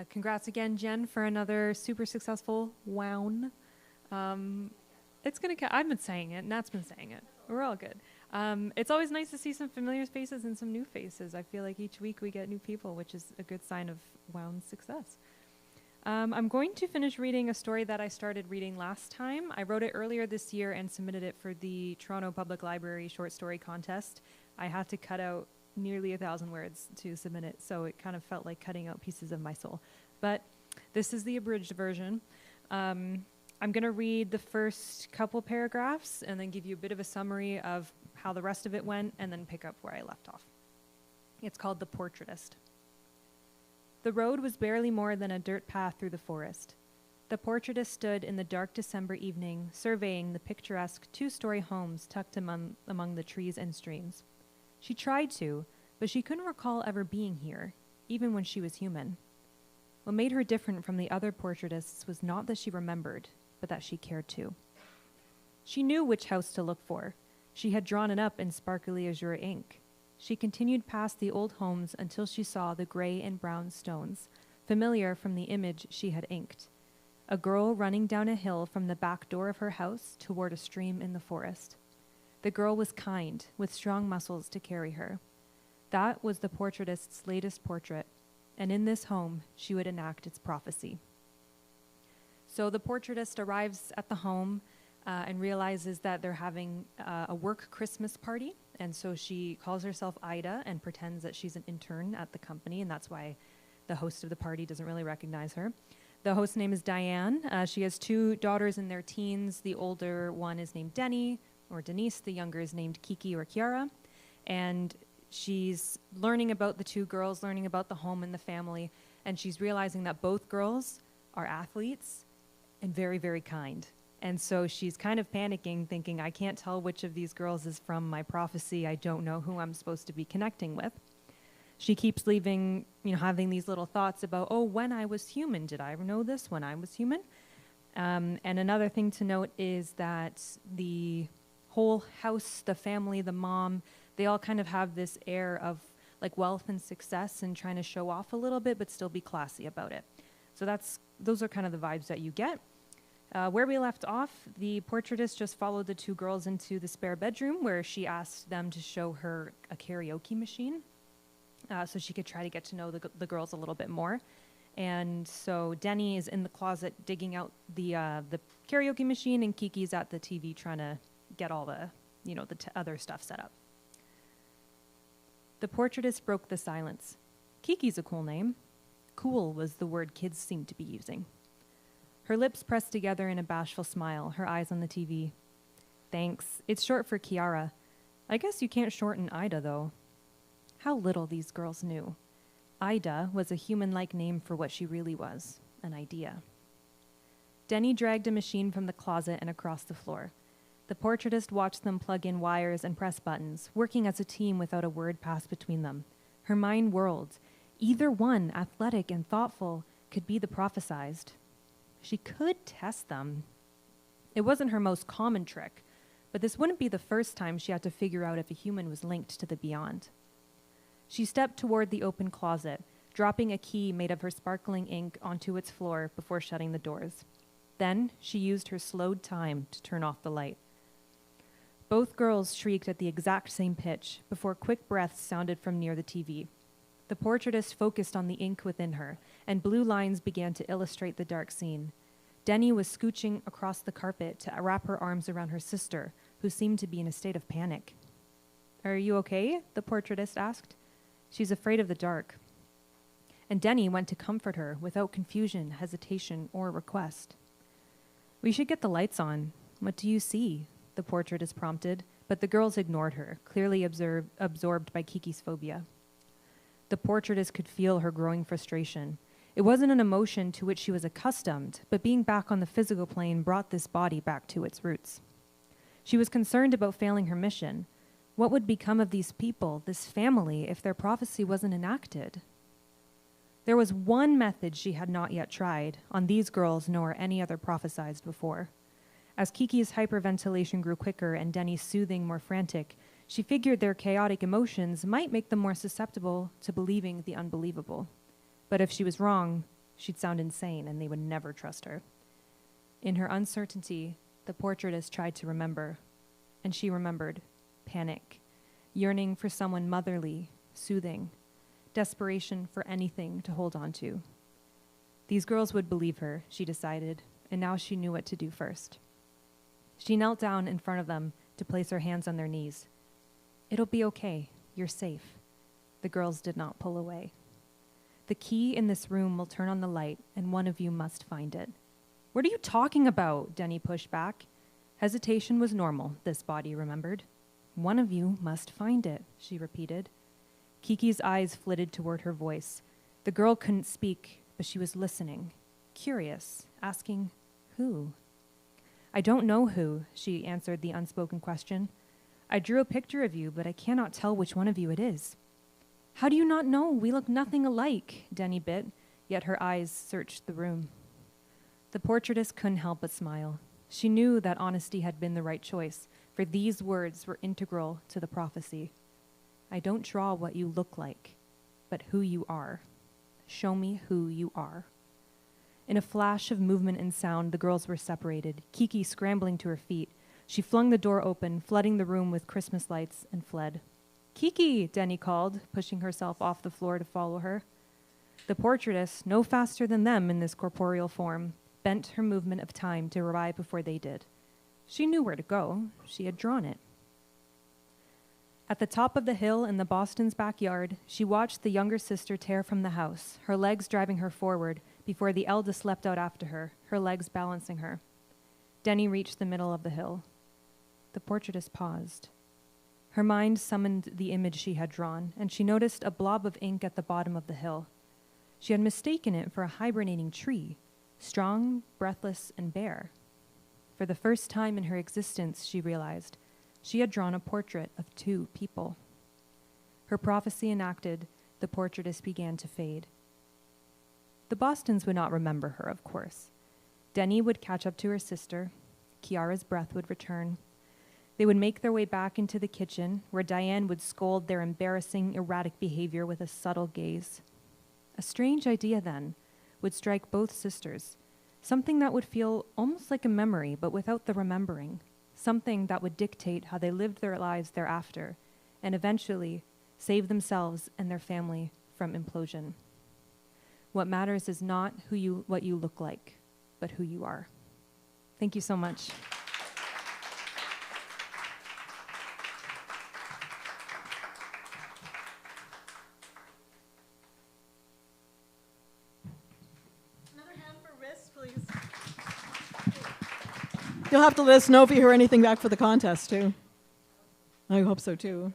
Congrats again, Jen, for another super successful WOWN. It's gonna. I've been saying it, Nat's been saying it. We're all good. It's always nice to see some familiar faces and some new faces. I feel like each week we get new people, which is a good sign of WOWN's success. I'm going to finish reading a story that I started reading last time. I wrote it earlier this year and submitted it for the Toronto Public Library short story contest. I had to cut out nearly 1,000 words to submit it, so it kind of felt like cutting out pieces of my soul. But this is the abridged version. I'm going to read the first couple paragraphs and then give you a bit of a summary of how the rest of it went and then pick up where I left off. It's called The Portraitist. The road was barely more than a dirt path through the forest. The portraitist stood in the dark December evening, surveying the picturesque two-story homes tucked among the trees and streams. She tried to, but she couldn't recall ever being here, even when she was human. What made her different from the other portraitists was not that she remembered, but that she cared to. She knew which house to look for. She had drawn it up in sparkly azure ink. She continued past the old homes until she saw the gray and brown stones, familiar from the image she had inked. A girl running down a hill from the back door of her house toward a stream in the forest. The girl was kind, with strong muscles to carry her. That was the portraitist's latest portrait, and in this home, she would enact its prophecy. So the portraitist arrives at the home and realizes that they're having a work Christmas party, and so she calls herself Ida and pretends that she's an intern at the company, and that's why the host of the party doesn't really recognize her. The host's name is Diane. She has two daughters in their teens. The older one is named Denny, or Denise. The younger is named Kiki or Kiara. And she's learning about the two girls, learning about the home and the family, and she's realizing that both girls are athletes and very, very kind. And so she's kind of panicking, thinking, I can't tell which of these girls is from my prophecy. I don't know who I'm supposed to be connecting with. She keeps having these little thoughts about, oh, when I was human, did I know this when I was human? And another thing to note is that the whole house, the family, the mom, they all kind of have this air of like wealth and success and trying to show off a little bit, but still be classy about it. So those are kind of the vibes that you get. Where we left off, the portraitist just followed the two girls into the spare bedroom where she asked them to show her a karaoke machine so she could try to get to know the girls a little bit more. And so Denny is in the closet digging out the karaoke machine, and Kiki's at the TV trying to get all the, other stuff set up. The portraitist broke the silence. Kiki's a cool name. Cool was the word kids seemed to be using. Her lips pressed together in a bashful smile, her eyes on the TV. Thanks. It's short for Kiara. I guess you can't shorten Ida, though. How little these girls knew. Ida was a human-like name for what she really was, an idea. Denny dragged a machine from the closet and across the floor. The portraitist watched them plug in wires and press buttons, working as a team without a word passed between them. Her mind whirled. Either one, athletic and thoughtful, could be the prophesized. She could test them. It wasn't her most common trick, but this wouldn't be the first time she had to figure out if a human was linked to the beyond. She stepped toward the open closet, dropping a key made of her sparkling ink onto its floor before shutting the doors. Then she used her slowed time to turn off the light. Both girls shrieked at the exact same pitch before quick breaths sounded from near the TV. The portraitist focused on the ink within her, and blue lines began to illustrate the dark scene. Denny was scooching across the carpet to wrap her arms around her sister, who seemed to be in a state of panic. "Are you okay?" the portraitist asked. "She's afraid of the dark." And Denny went to comfort her without confusion, hesitation, or request. "We should get the lights on. What do you see?" the portraitist prompted, but the girls ignored her, clearly absorbed by Kiki's phobia. The portraitist could feel her growing frustration. It wasn't an emotion to which she was accustomed, but being back on the physical plane brought this body back to its roots. She was concerned about failing her mission. What would become of these people, this family, if their prophecy wasn't enacted? There was one method she had not yet tried, on these girls nor any other prophesized before. As Kiki's hyperventilation grew quicker and Denny's soothing more frantic, she figured their chaotic emotions might make them more susceptible to believing the unbelievable. But if she was wrong, she'd sound insane and they would never trust her. In her uncertainty, the portraitist tried to remember, and she remembered panic, yearning for someone motherly, soothing, desperation for anything to hold on to. These girls would believe her, she decided, and now she knew what to do first. She knelt down in front of them to place her hands on their knees. "It'll be okay. You're safe." The girls did not pull away. "The key in this room will turn on the light, and one of you must find it." "What are you talking about?" Denny pushed back. Hesitation was normal, this body remembered. "One of you must find it," she repeated. Kiki's eyes flitted toward her voice. The girl couldn't speak, but she was listening, curious, asking, "Who?" "I don't know who," she answered the unspoken question. "I drew a picture of you, but I cannot tell which one of you it is." "How do you not know? We look nothing alike," Denny bit, yet her eyes searched the room. The portraitist couldn't help but smile. She knew that honesty had been the right choice, for these words were integral to the prophecy. "I don't draw what you look like, but who you are. Show me who you are." In a flash of movement and sound, the girls were separated, Kiki scrambling to her feet. She flung the door open, flooding the room with Christmas lights, and fled. "Kiki!" Denny called, pushing herself off the floor to follow her. The portraitist, no faster than them in this corporeal form, bent her movement of time to arrive before they did. She knew where to go. She had drawn it. At the top of the hill in the Boston's backyard, she watched the younger sister tear from the house, her legs driving her forward, before the eldest leapt out after her legs balancing her. Denny reached the middle of the hill. The portraitist paused. Her mind summoned the image she had drawn, and she noticed a blob of ink at the bottom of the hill. She had mistaken it for a hibernating tree, strong, breathless, and bare. For the first time in her existence, she realized, she had drawn a portrait of two people. Her prophecy enacted, the portraitist began to fade. The Bostons would not remember her, of course. Denny would catch up to her sister. Kiara's breath would return. They would make their way back into the kitchen, where Diane would scold their embarrassing, erratic behavior with a subtle gaze. A strange idea, then, would strike both sisters. Something that would feel almost like a memory, but without the remembering. Something that would dictate how they lived their lives thereafter, and eventually save themselves and their family from implosion. What matters is not what you look like, but who you are. Thank you so much. Another hand for Riss, please. You'll have to let us know if you hear anything back for the contest, too. I hope so, too.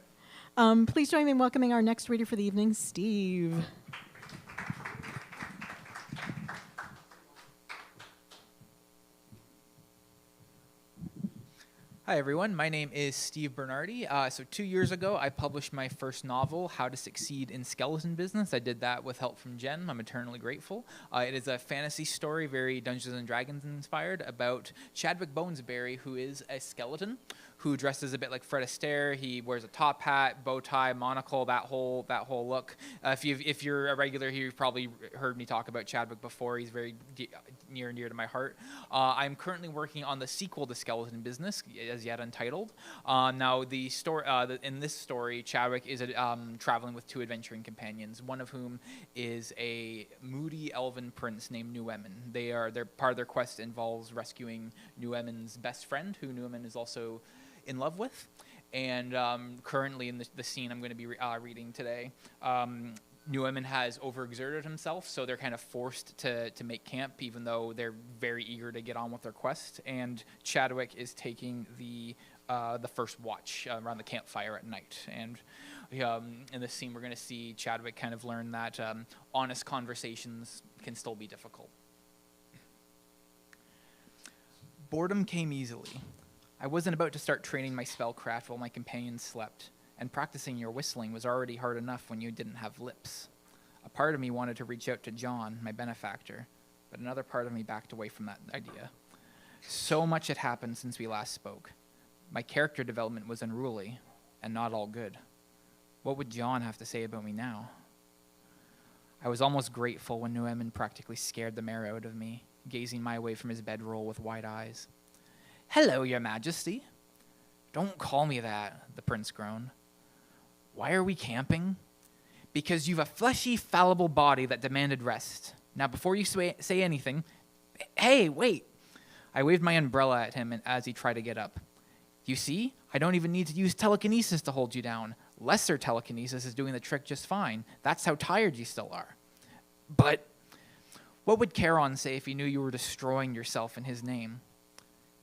Please join me in welcoming our next reader for the evening, Steve. Hi, everyone. My name is Steve Bernardi. So 2 years ago, I published my first novel, How to Succeed in Skeleton Business. I did that with help from Jen. I'm eternally grateful. It is a fantasy story, very Dungeons & Dragons inspired, about Chadwick Bonesberry, who is a skeleton, who dresses a bit like Fred Astaire. He wears a top hat, bow tie, monocle, that whole look. If you're a regular here, you've probably heard me talk about Chadwick before. He's very near and dear to my heart. I'm currently working on the sequel to Skeleton Business, as yet untitled. Now, the story in this story, Chadwick is traveling with two adventuring companions, one of whom is a moody elven prince named Nuemin. Their part of their quest involves rescuing Nuemin's best friend, who Nuemin is also in love with. And currently in the scene I'm going to be reading today, Nuemin has overexerted himself, so they're kind of forced to make camp, even though they're very eager to get on with their quest. And Chadwick is taking the first watch around the campfire at night. And in this scene, we're going to see Chadwick kind of learn that honest conversations can still be difficult. Boredom came easily. I wasn't about to start training my spellcraft while my companions slept, and practicing your whistling was already hard enough when you didn't have lips. A part of me wanted to reach out to John, my benefactor, but another part of me backed away from that idea. So much had happened since we last spoke. My character development was unruly, and not all good. What would John have to say about me now? I was almost grateful when Nuemin practically scared the marrow out of me, gazing my way from his bedroll with wide eyes. "Hello, your majesty." "Don't call me that," the prince groaned. "Why are we camping?" "Because you've a fleshy, fallible body that demanded rest. Now, before you say anything... Hey, wait!" I waved my umbrella at him as he tried to get up. "You see, I don't even need to use telekinesis to hold you down. Lesser telekinesis is doing the trick just fine. That's how tired you still are." "But what would Charon say if he knew you were destroying yourself in his name?"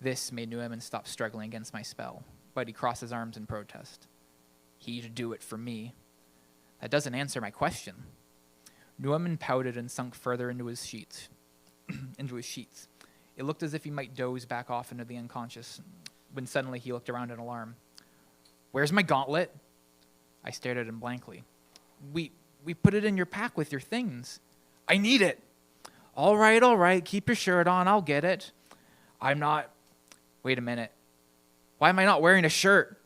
This made Nuemin stop struggling against my spell, but he crossed his arms in protest. "He'd do it for me." "That doesn't answer my question." Nuemin pouted and sunk further into his sheets. It looked as if he might doze back off into the unconscious, when suddenly he looked around in alarm. "Where's my gauntlet?" I stared at him blankly. We put it in your pack with your things." "I need it." All right, keep your shirt on, I'll get it." "I'm not..." "Wait a minute. Why am I not wearing a shirt?"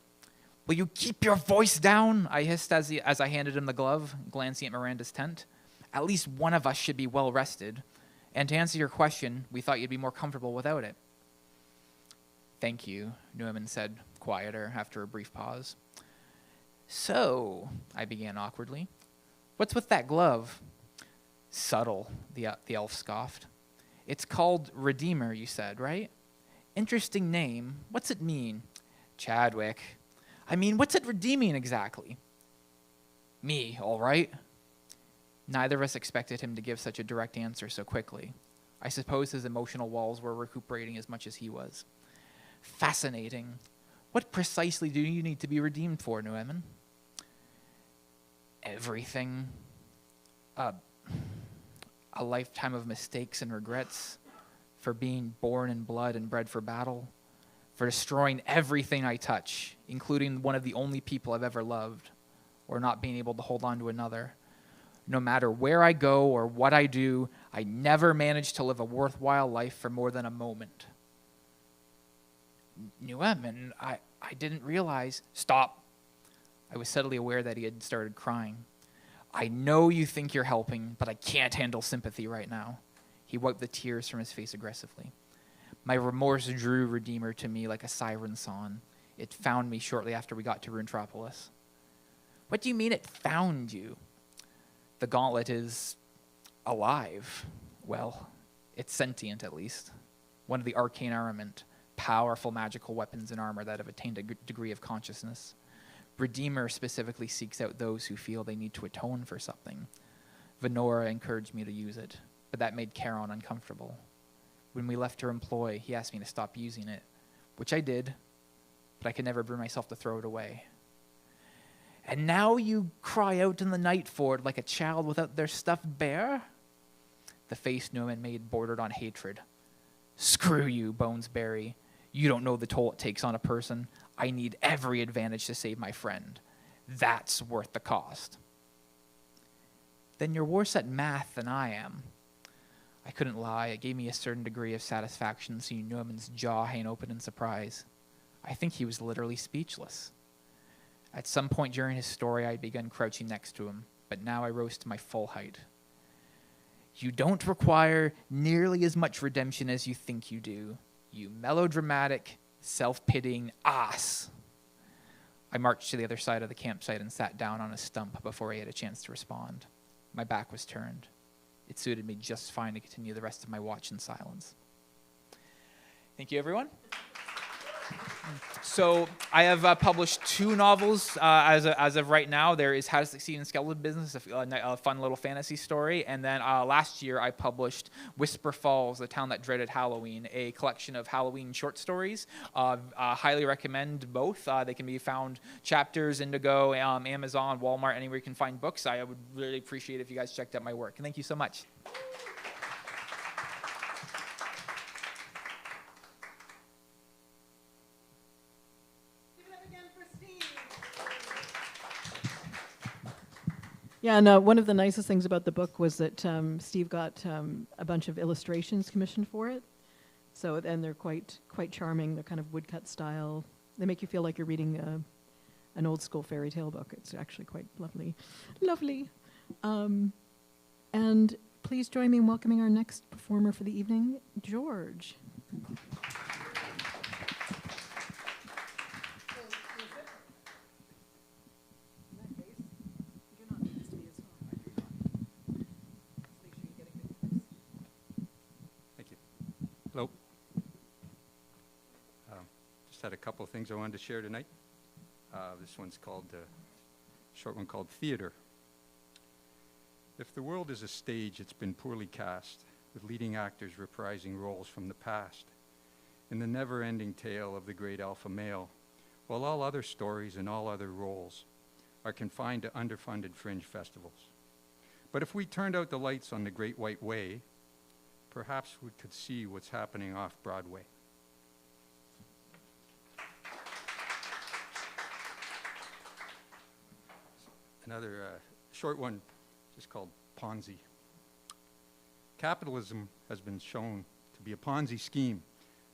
"Will you keep your voice down?" I hissed as I handed him the glove, glancing at Miranda's tent. "At least one of us should be well rested. And to answer your question, we thought you'd be more comfortable without it." "Thank you," Nuemin said, quieter after a brief pause. "So," I began awkwardly, "what's with that glove?" "Subtle," the elf scoffed. "It's called Redeemer, you said, right? Interesting name. What's it mean?" "Chadwick." "I mean, what's it redeeming exactly?" "Me, all right." Neither of us expected him to give such a direct answer so quickly. I suppose his emotional walls were recuperating as much as he was. "Fascinating. What precisely do you need to be redeemed for, Nuemin?" "Everything. A lifetime of mistakes and regrets. For being born in blood and bred for battle. For destroying everything I touch, including one of the only people I've ever loved. Or not being able to hold on to another. No matter where I go or what I do, I never manage to live a worthwhile life for more than a moment." "Nuemin, I didn't realize..." "Stop." I was suddenly aware that he had started crying. "I know you think you're helping, but I can't handle sympathy right now." He wiped the tears from his face aggressively. My remorse drew Redeemer to me like a siren song. It found me shortly after we got to Runetropolis. What do you mean it found you? The gauntlet is alive. Well, it's sentient at least. One of the arcane armament, powerful magical weapons and armor that have attained a degree of consciousness. Redeemer specifically seeks out those who feel they need to atone for something. Venora encouraged me to use it, but that made Charon uncomfortable. When we left her employ, he asked me to stop using it, which I did, but I could never bring myself to throw it away. And now you cry out in the night for it like a child without their stuffed bear? The face Newman made bordered on hatred. Screw you, Bonesberry. You don't know the toll it takes on a person. I need every advantage to save my friend. That's worth the cost. Then you're worse at math than I am. I couldn't lie. It gave me a certain degree of satisfaction seeing Newman's jaw hang open in surprise. I think he was literally speechless. At some point during his story, I had begun crouching next to him, but now I rose to my full height. You don't require nearly as much redemption as you think you do, you melodramatic, self-pitying ass. I marched to the other side of the campsite and sat down on a stump before he had a chance to respond. My back was turned. It suited me just fine to continue the rest of my watch in silence. Thank you, everyone. So I have published 2 novels as of right now. There is How to Succeed in Skeleton Business, a fun little fantasy story. And then last year I published Whisper Falls, The Town That Dreaded Halloween, a collection of Halloween short stories. Highly recommend both. They can be found Chapters, Indigo, Amazon, Walmart, anywhere you can find books. I would really appreciate it if you guys checked out my work. And thank you so much. Yeah, and one of the nicest things about the book was that Steve got a bunch of illustrations commissioned for it. So, and they're quite charming. They're kind of woodcut style. They make you feel like you're reading an old school fairy tale book. It's actually quite lovely. Lovely. And please join me in welcoming our next performer for the evening, George. Hello. Just had a couple of things I wanted to share tonight. This one's called, short one called Theater. If the world is a stage, it's been poorly cast, with leading actors reprising roles from the past, in the never-ending tale of the great alpha male, while all other stories and all other roles are confined to underfunded fringe festivals. But if we turned out the lights on the Great White Way, perhaps we could see what's happening off Broadway. Another short one, just called Ponzi. Capitalism has been shown to be a Ponzi scheme,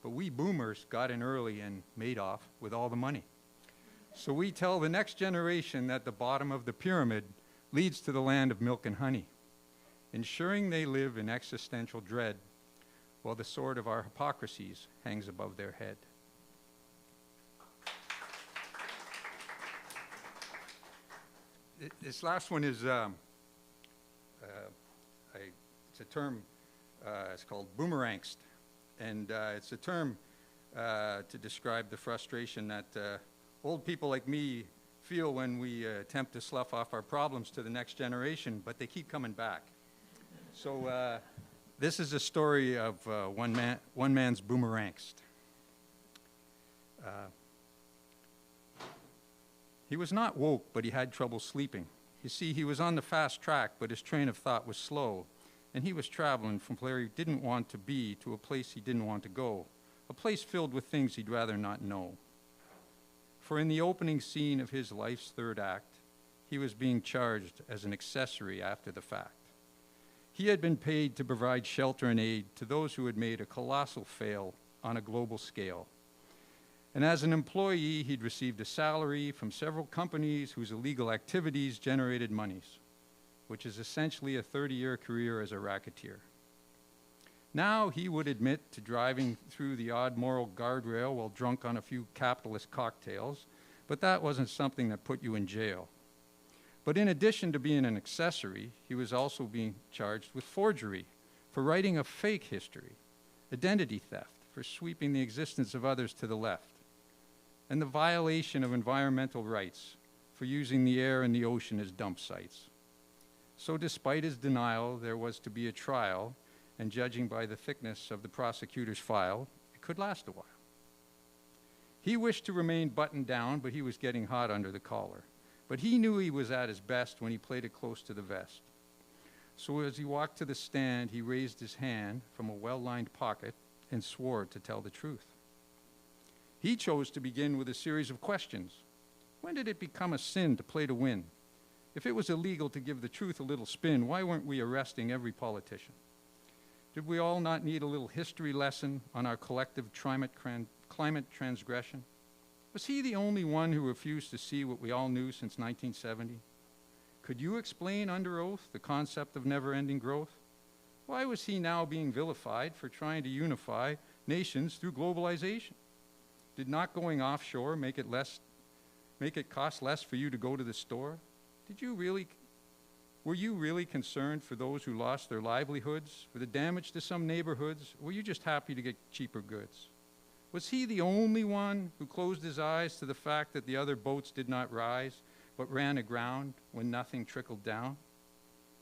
but we boomers got in early and made off with all the money. So we tell the next generation that the bottom of the pyramid leads to the land of milk and honey, ensuring they live in existential dread while the sword of our hypocrisies hangs above their head. This last one is, it's a term, it's called boomerangst, and it's a term to describe the frustration that old people like me feel when we attempt to slough off our problems to the next generation, but they keep coming back. So this is a story of one man's boomerangst. He was not woke, but he had trouble sleeping. You see, he was on the fast track, but his train of thought was slow, and he was traveling from where he didn't want to be to a place he didn't want to go, a place filled with things he'd rather not know. For in the opening scene of his life's third act, he was being charged as an accessory after the fact. He had been paid to provide shelter and aid to those who had made a colossal fail on a global scale. And as an employee, he'd received a salary from several companies whose illegal activities generated monies, which is essentially a 30-year career as a racketeer. Now he would admit to driving through the odd moral guardrail while drunk on a few capitalist cocktails, but that wasn't something that put you in jail. But in addition to being an accessory, he was also being charged with forgery for writing a fake history, identity theft for sweeping the existence of others to the left, and the violation of environmental rights for using the air and the ocean as dump sites. So despite his denial, there was to be a trial, and judging by the thickness of the prosecutor's file, it could last a while. He wished to remain buttoned down, but he was getting hot under the collar. But he knew he was at his best when he played it close to the vest. So as he walked to the stand, he raised his hand from a well-lined pocket and swore to tell the truth. He chose to begin with a series of questions. When did it become a sin to play to win? If it was illegal to give the truth a little spin, why weren't we arresting every politician? Did we all not need a little history lesson on our collective climate transgression? Was he the only one who refused to see what we all knew since 1970? Could you explain under oath the concept of never-ending growth? Why was he now being vilified for trying to unify nations through globalization? Did not going offshore make it cost less for you to go to the store? Were you really concerned for those who lost their livelihoods, for the damage to some neighborhoods? Or were you just happy to get cheaper goods? Was he the only one who closed his eyes to the fact that the other boats did not rise, but ran aground when nothing trickled down?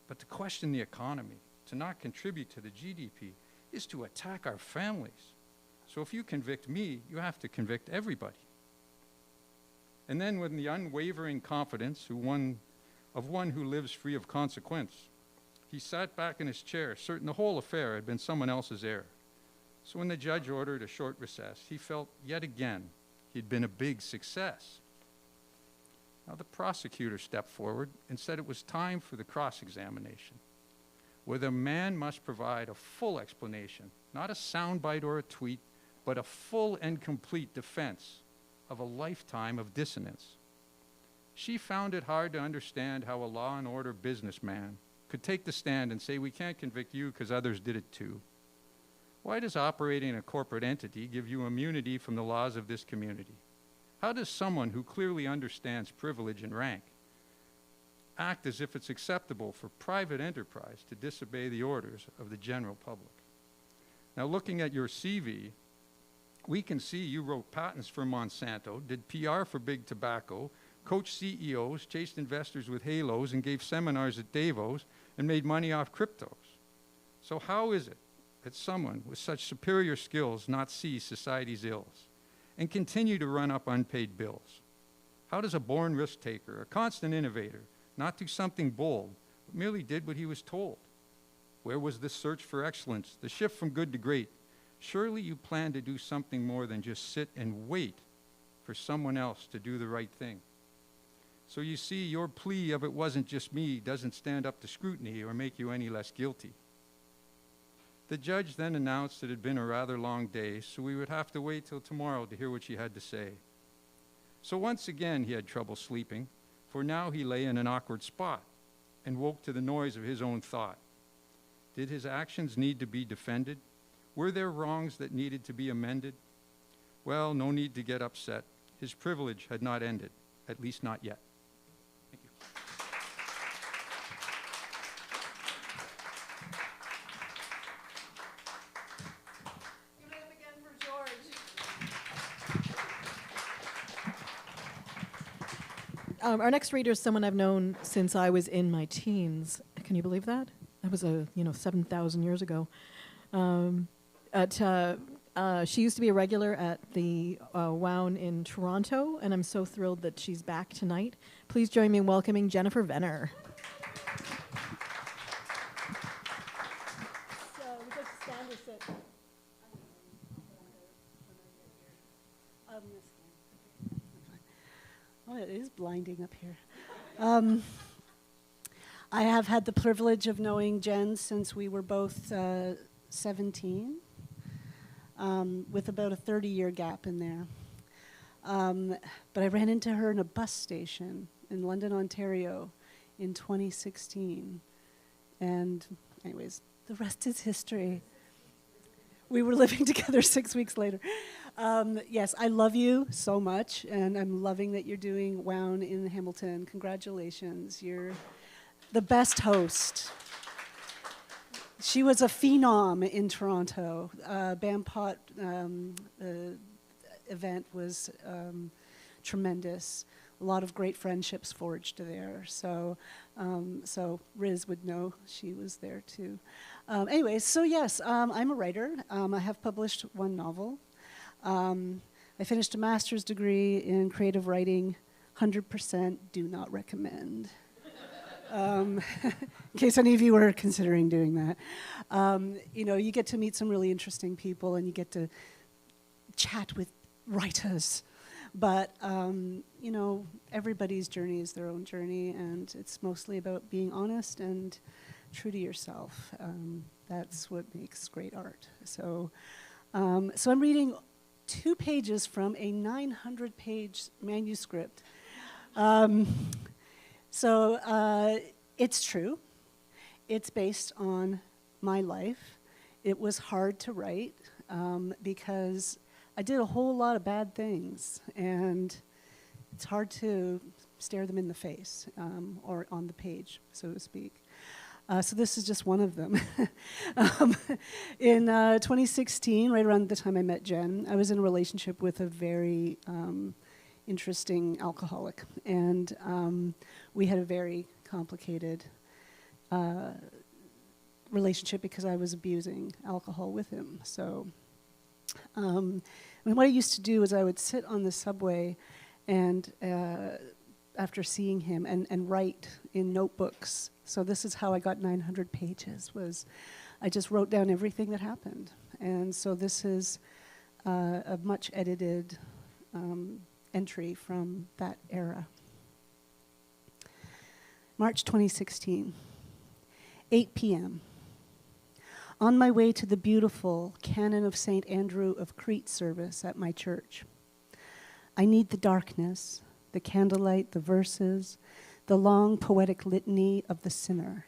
But to question the economy, to not contribute to the GDP, is to attack our families. So if you convict me, you have to convict everybody. And then with the unwavering confidence of one who lives free of consequence, he sat back in his chair, certain the whole affair had been someone else's error. So when the judge ordered a short recess, he felt yet again he'd been a big success. Now the prosecutor stepped forward and said it was time for the cross-examination, where the man must provide a full explanation, not a soundbite or a tweet, but a full and complete defense of a lifetime of dissonance. She found it hard to understand how a law and order businessman could take the stand and say, we can't convict you because others did it too. Why does operating a corporate entity give you immunity from the laws of this community? How does someone who clearly understands privilege and rank act as if it's acceptable for private enterprise to disobey the orders of the general public? Now, looking at your CV, we can see you wrote patents for Monsanto, did PR for Big Tobacco, coached CEOs, chased investors with halos, and gave seminars at Davos, and made money off cryptos. So how is it that someone with such superior skills not see society's ills and continue to run up unpaid bills? How does a born risk taker, a constant innovator, not do something bold, but merely did what he was told? Where was the search for excellence, the shift from good to great? Surely you plan to do something more than just sit and wait for someone else to do the right thing. So you see, your plea of it wasn't just me doesn't stand up to scrutiny or make you any less guilty. The judge then announced it had been a rather long day, so we would have to wait till tomorrow to hear what she had to say. So once again he had trouble sleeping, for now he lay in an awkward spot and woke to the noise of his own thought. Did his actions need to be defended? Were there wrongs that needed to be amended? Well, no need to get upset. His privilege had not ended, at least not yet. Thank you. Give it up again for George. Our next reader is someone I've known since I was in my teens. Can you believe that? That was 7,000 years ago. She used to be a regular at the WOWN in Toronto, and I'm so thrilled that she's back tonight. Please join me in welcoming Jennifer Venner. Oh, it is blinding up here. I have had the privilege of knowing Jen since we were both 17. With about a 30-year gap in there. But I ran into her in a bus station in London, Ontario in 2016. And anyways, the rest is history. We were living together 6 weeks later. Yes, I love you so much, and I'm loving that you're doing Wown in Hamilton. Congratulations. You're the best host. She was a phenom in Toronto. Bampot event was tremendous. A lot of great friendships forged there. So Riz would know she was there too. Anyways, so yes, I'm a writer. I have published one novel. I finished a master's degree in creative writing. 100% do not recommend. In case any of you were considering doing that. You get to meet some really interesting people and you get to chat with writers. But, everybody's journey is their own journey, and it's mostly about being honest and true to yourself. That's what makes great art. So I'm reading 2 pages from a 900-page manuscript. It's true. It's based on my life. It was hard to write because I did a whole lot of bad things, and it's hard to stare them in the face or on the page, so to speak. So this is just one of them. In 2016, right around the time I met Jen, I was in a relationship with a very interesting alcoholic, and we had a very complicated relationship because I was abusing alcohol with him. So what I used to do is I would sit on the subway and after seeing him and write in notebooks. So this is how I got 900 pages, was I just wrote down everything that happened. And so this is a much edited entry from that era. March 2016, 8 p.m. On my way to the beautiful Canon of St. Andrew of Crete service at my church. I need the darkness, the candlelight, the verses, the long poetic litany of the sinner,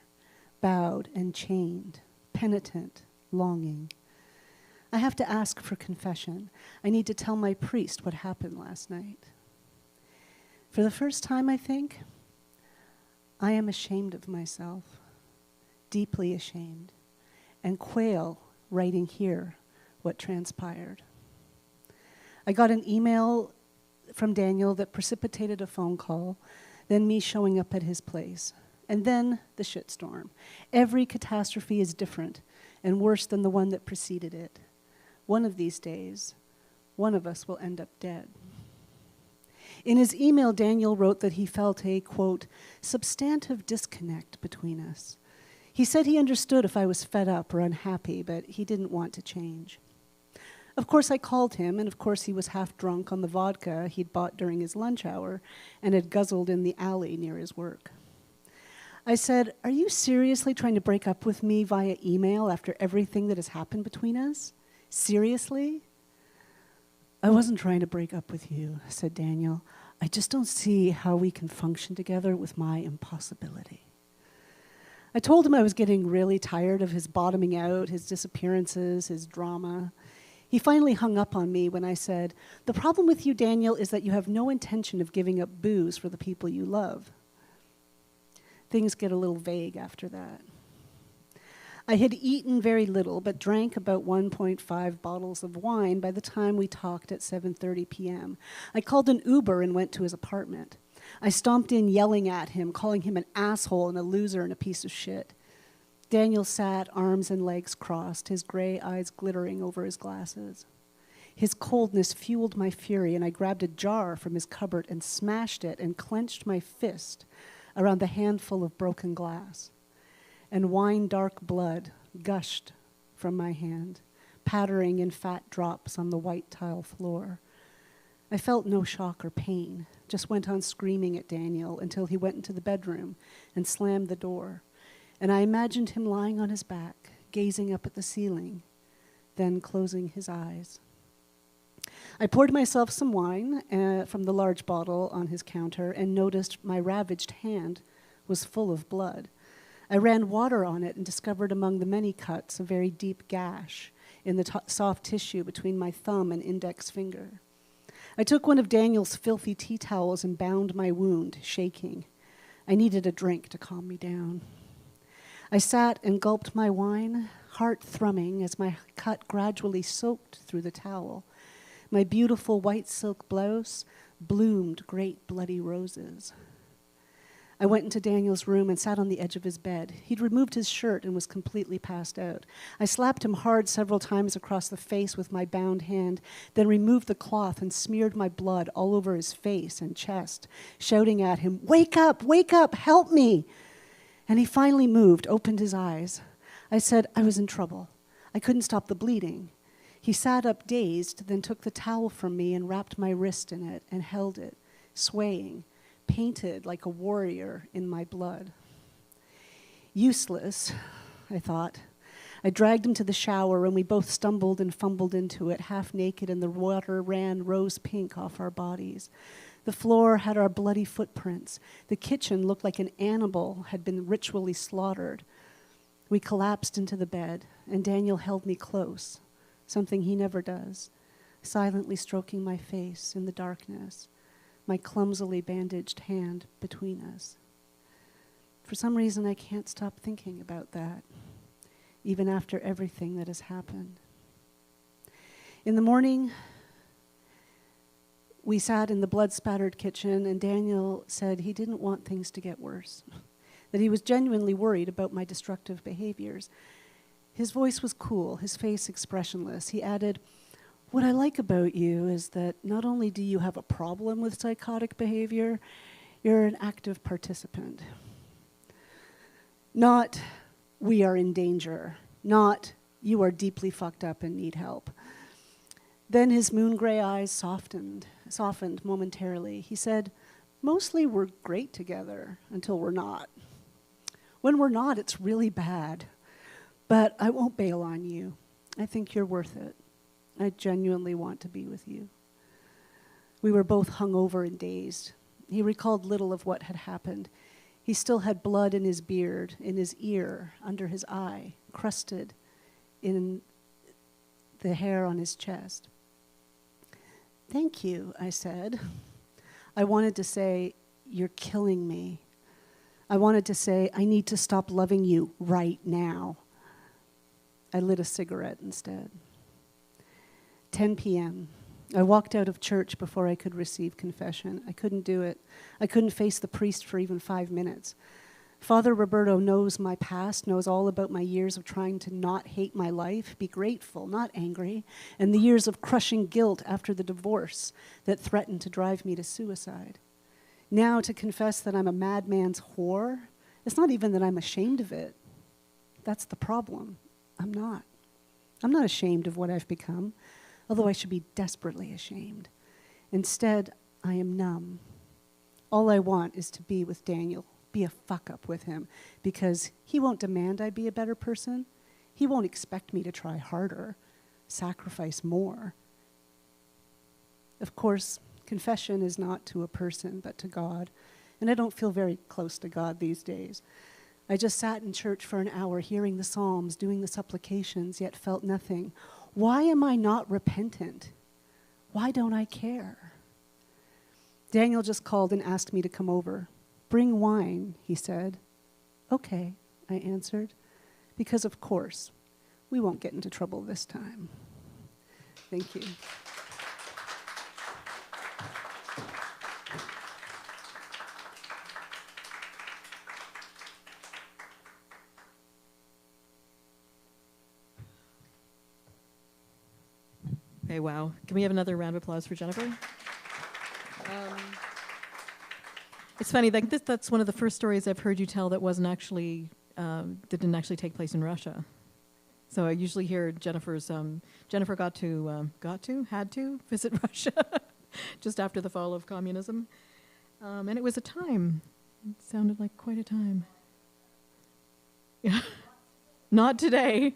bowed and chained, penitent, longing. I have to ask for confession. I need to tell my priest what happened last night. For the first time, I think, I am ashamed of myself, deeply ashamed, and quail writing here what transpired. I got an email from Daniel that precipitated a phone call, then me showing up at his place, and then the shitstorm. Every catastrophe is different and worse than the one that preceded it. One of these days, one of us will end up dead. In his email, Daniel wrote that he felt a, quote, substantive disconnect between us. He said he understood if I was fed up or unhappy, but he didn't want to change. Of course, I called him, and of course he was half drunk on the vodka he'd bought during his lunch hour and had guzzled in the alley near his work. I said, "Are you seriously trying to break up with me via email after everything that has happened between us? Seriously?" "I wasn't trying to break up with you," said Daniel. "I just don't see how we can function together with my impossibility." I told him I was getting really tired of his bottoming out, his disappearances, his drama. He finally hung up on me when I said, "The problem with you, Daniel, is that you have no intention of giving up booze for the people you love." Things get a little vague after that. I had eaten very little, but drank about 1.5 bottles of wine by the time we talked at 7:30 p.m. I called an Uber and went to his apartment. I stomped in yelling at him, calling him an asshole and a loser and a piece of shit. Daniel sat, arms and legs crossed, his gray eyes glittering over his glasses. His coldness fueled my fury, and I grabbed a jar from his cupboard and smashed it and clenched my fist around the handful of broken glass. And wine-dark blood gushed from my hand, pattering in fat drops on the white tile floor. I felt no shock or pain, just went on screaming at Daniel until he went into the bedroom and slammed the door. And I imagined him lying on his back, gazing up at the ceiling, then closing his eyes. I poured myself some wine from the large bottle on his counter and noticed my ravaged hand was full of blood. I ran water on it and discovered among the many cuts a very deep gash. in the soft tissue between my thumb and index finger. I took one of Daniel's filthy tea towels and bound my wound, shaking. I needed a drink to calm me down. I sat and gulped my wine, heart thrumming as my cut gradually soaked through the towel. My beautiful white silk blouse bloomed great bloody roses. I went into Daniel's room and sat on the edge of his bed. He'd removed his shirt and was completely passed out. I slapped him hard several times across the face with my bound hand, then removed the cloth and smeared my blood all over his face and chest, shouting at him, wake up, help me!" And he finally moved, opened his eyes. I said I was in trouble. I couldn't stop the bleeding. He sat up dazed, then took the towel from me and wrapped my wrist in it and held it, swaying, painted like a warrior in my blood. Useless, I thought. I dragged him to the shower and we both stumbled and fumbled into it, half naked, and the water ran rose pink off our bodies. The floor had our bloody footprints. The kitchen looked like an animal had been ritually slaughtered. We collapsed into the bed, and Daniel held me close, something he never does, silently stroking my face in the darkness, my clumsily bandaged hand between us. For some reason, I can't stop thinking about that, even after everything that has happened. In the morning, we sat in the blood-spattered kitchen, and Daniel said he didn't want things to get worse, that he was genuinely worried about my destructive behaviors. His voice was cool, his face expressionless. He added, "What I like about you is that not only do you have a problem with psychotic behavior, you're an active participant. Not, we are in danger. Not, you are deeply fucked up and need help." Then his moon gray eyes softened momentarily. He said, "Mostly we're great together until we're not. When we're not, it's really bad. But I won't bail on you. I think you're worth it. I genuinely want to be with you." We were both hungover and dazed. He recalled little of what had happened. He still had blood in his beard, in his ear, under his eye, crusted in the hair on his chest. "Thank you," I said. I wanted to say, "You're killing me." I wanted to say, "I need to stop loving you right now." I lit a cigarette instead. 10 p.m. I walked out of church before I could receive confession. I couldn't do it. I couldn't face the priest for even 5 minutes. Father Roberto knows my past, knows all about my years of trying to not hate my life, be grateful, not angry, and the years of crushing guilt after the divorce that threatened to drive me to suicide. Now to confess that I'm a madman's whore, it's not even that I'm ashamed of it. That's the problem. I'm not. I'm not ashamed of what I've become, although I should be desperately ashamed. Instead, I am numb. All I want is to be with Daniel, be a fuck-up with him, because he won't demand I be a better person. He won't expect me to try harder, sacrifice more. Of course, confession is not to a person, but to God, and I don't feel very close to God these days. I just sat in church for an hour hearing the Psalms, doing the supplications, yet felt nothing. Why am I not repentant? Why don't I care? Daniel just called and asked me to come over. "Bring wine," he said. "Okay," I answered, because of course, we won't get into trouble this time. Thank you. Okay, wow. Can we have another round of applause for Jennifer? It's funny, that's one of the first stories I've heard you tell that wasn't actually, that didn't actually take place in Russia. So I usually hear Jennifer's, Jennifer had to visit Russia just after the fall of communism. And it was a time. It sounded like quite a time. Yeah, not today.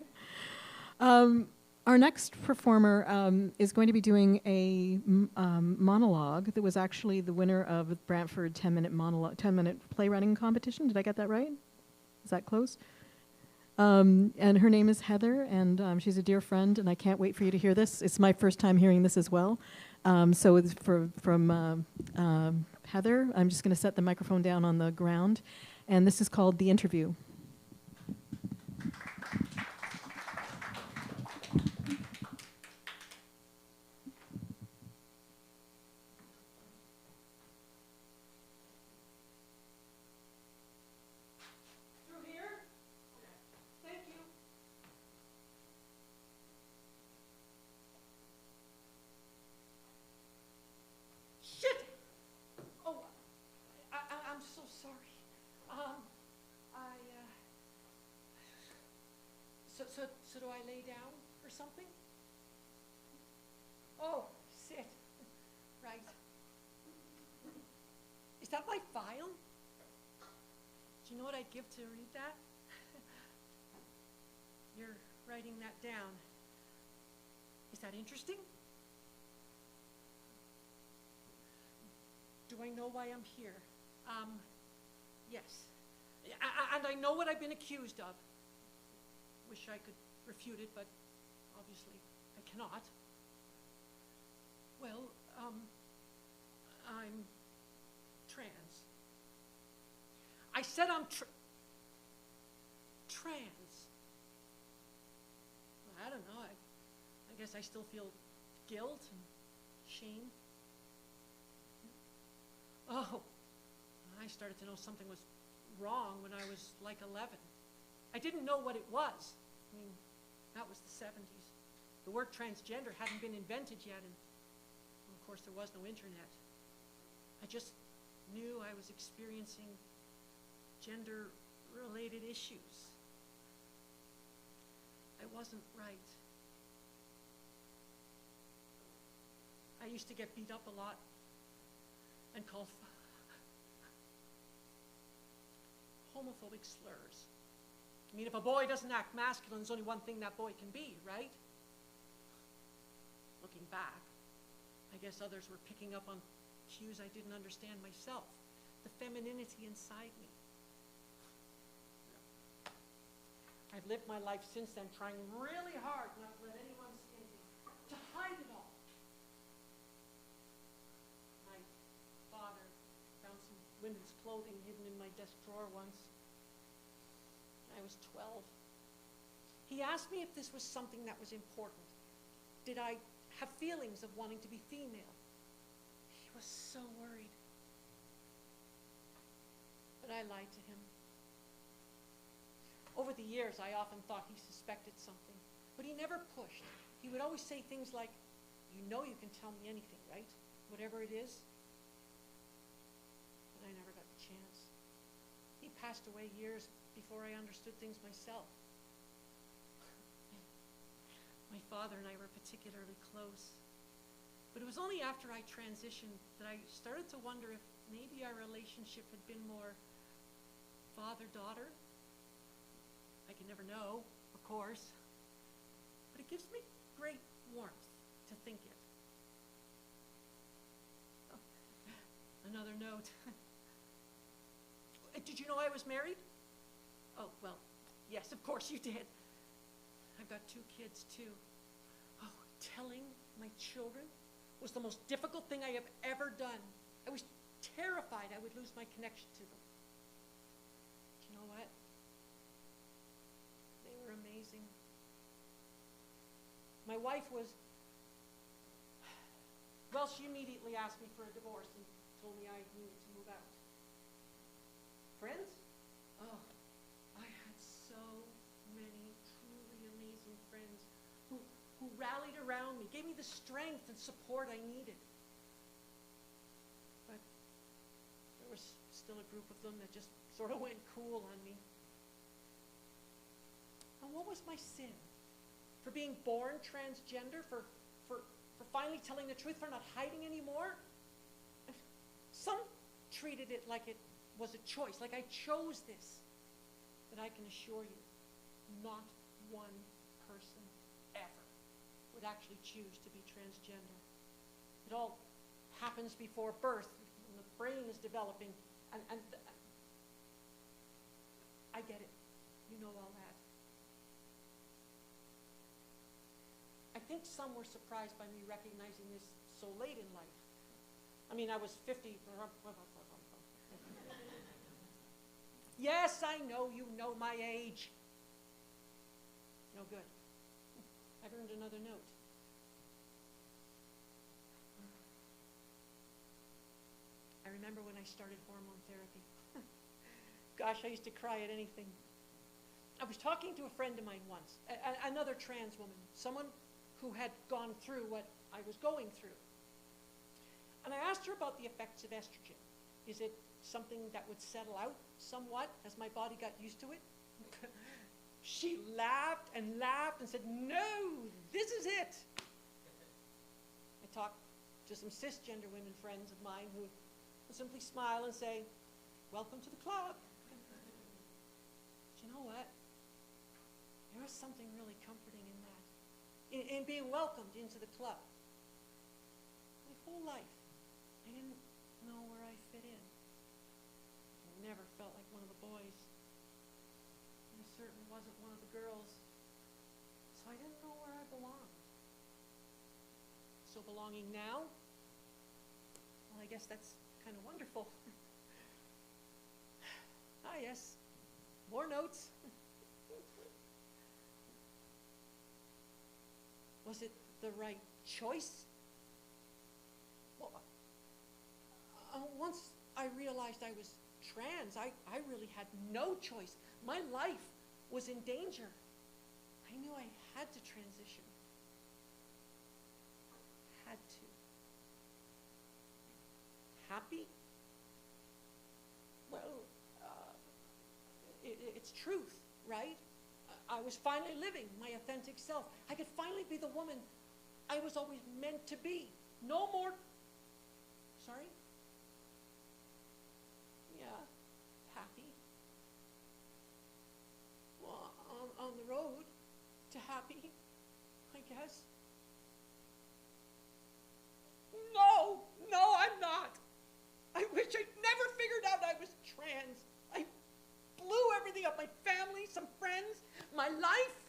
Our next performer is going to be doing a monologue that was actually the winner of the Brantford 10-minute playwriting competition. Did I get that right? Is that close? And her name is Heather, and she's a dear friend, and I can't wait for you to hear this. It's my first time hearing this as well. So it's from Heather. I'm just going to set the microphone down on the ground, and this is called The Interview. So do I lay down or something? Oh, sit. Right. Is that my file? Do you know what I'd give to read that? You're writing that down. Is that interesting? Do I know why I'm here? Yes. And I know what I've been accused of. Wish I could refute it, but obviously I cannot. Well, I'm trans. I said I'm trans. Well, I don't know. I guess I still feel guilt and shame. Oh, I started to know something was wrong when I was like 11. I didn't know what it was. I mean, that was the 70s. The word transgender hadn't been invented yet, and well, of course there was no internet. I just knew I was experiencing gender-related issues. I wasn't right. I used to get beat up a lot and called homophobic slurs. I mean, if a boy doesn't act masculine, there's only one thing that boy can be, right? Looking back, I guess others were picking up on cues I didn't understand myself, the femininity inside me. I've lived my life since then trying really hard not to let anyone see anything, to hide it all. My father found some women's clothing hidden in my desk drawer once. I was 12. He asked me if this was something that was important. Did I have feelings of wanting to be female? He was so worried. But I lied to him. Over the years, I often thought he suspected something, but he never pushed. He would always say things like, "You know you can tell me anything, right? Whatever it is." But I never got the chance. He passed away years before I understood things myself. My father and I were particularly close. But it was only after I transitioned that I started to wonder if maybe our relationship had been more father-daughter. I can never know, of course. But it gives me great warmth to think it. Oh, another note. Did you know I was married? Oh, well, yes, of course you did. I've got 2 kids, too. Oh, telling my children was the most difficult thing I have ever done. I was terrified I would lose my connection to them. Do you know what? They were amazing. My wife was, well, she immediately asked me for a divorce and told me I needed to move out. Friends? Oh, I had so many truly amazing friends who rallied around me, gave me the strength and support I needed. But there was still a group of them that just sort of went cool on me. And what was my sin? For being born transgender? For finally telling the truth? For not hiding anymore? Some treated it like it was a choice, like I chose this. But I can assure you, not one person ever would actually choose to be transgender. It all happens before birth, when the brain is developing, and I get it. You know all that. think some were surprised by me recognizing this so late in life. I mean, I was 50. Yes, I know you know my age. No good. I've earned another note. I remember when I started hormone therapy. Gosh, I used to cry at anything. I was talking to a friend of mine once, another trans woman, someone who had gone through what I was going through. And I asked her about the effects of estrogen. Is it something that would settle out somewhat as my body got used to it? She laughed and said, no, this is it. I talked to some cisgender women friends of mine who would simply smile and say, welcome to the club. But you know what? There was something really comforting in that, in being welcomed into the club. My whole life, I didn't know where I fit in. I never felt like one of the boys. I certainly wasn't one of the girls. So I didn't know where I belonged. So belonging now, well, I guess that's kind of wonderful. Ah, yes, more notes. Was it the right choice? Well, once I realized I was trans, I really had no choice. My life was in danger. I knew I had to transition. Had to. Happy? Well, it's truth, right? I was finally living my authentic self. I could finally be the woman I was always meant to be. No more. Sorry? Yeah, happy. Well, on the road to happy, I guess. No, I'm not. I wish I'd never figured out I was trans. I blew everything up, my family, some friends, my life.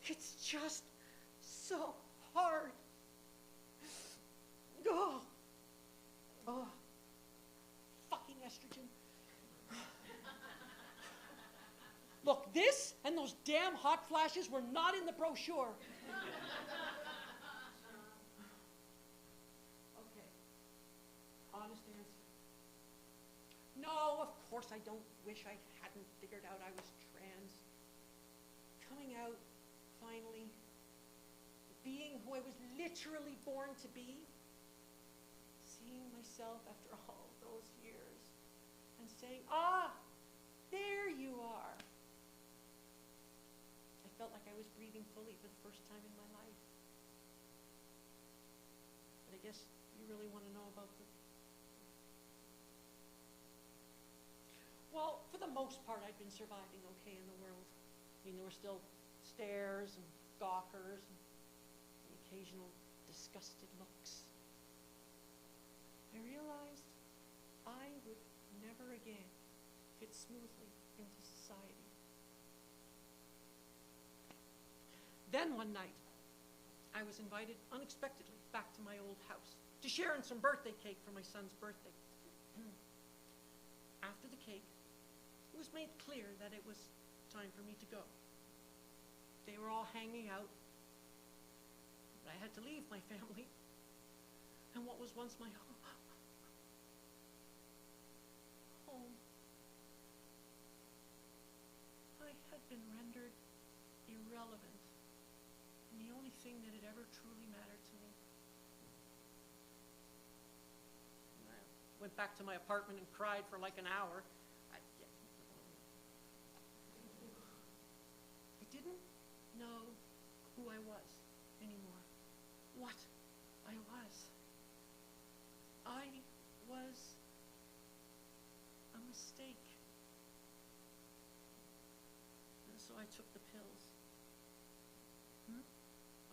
It's just so hard. Oh, fucking estrogen. Look, this and those damn hot flashes were not in the brochure. Okay, honest answer. No, of course I don't wish I hadn't figured out I was trans. Coming out, finally, being who I was literally born to be, seeing myself after all those years, and saying, ah, there you are. I felt like I was breathing fully for the first time in my life. But I guess you really want to know about the... Well, for the most part, I'd been surviving okay in the world. I mean, there were still stares and gawkers and the occasional disgusted looks. I realized I would never again fit smoothly into society. Then one night, I was invited unexpectedly back to my old house to share in some birthday cake for my son's birthday. After the cake, it was made clear that it was time for me to go. They were all hanging out, but I had to leave my family and what was once my home. I had been rendered irrelevant, and the only thing that had ever truly mattered to me. And I went back to my apartment and cried for like an hour. I didn't know who I was anymore, what I was. I was a mistake. And so I took the pills.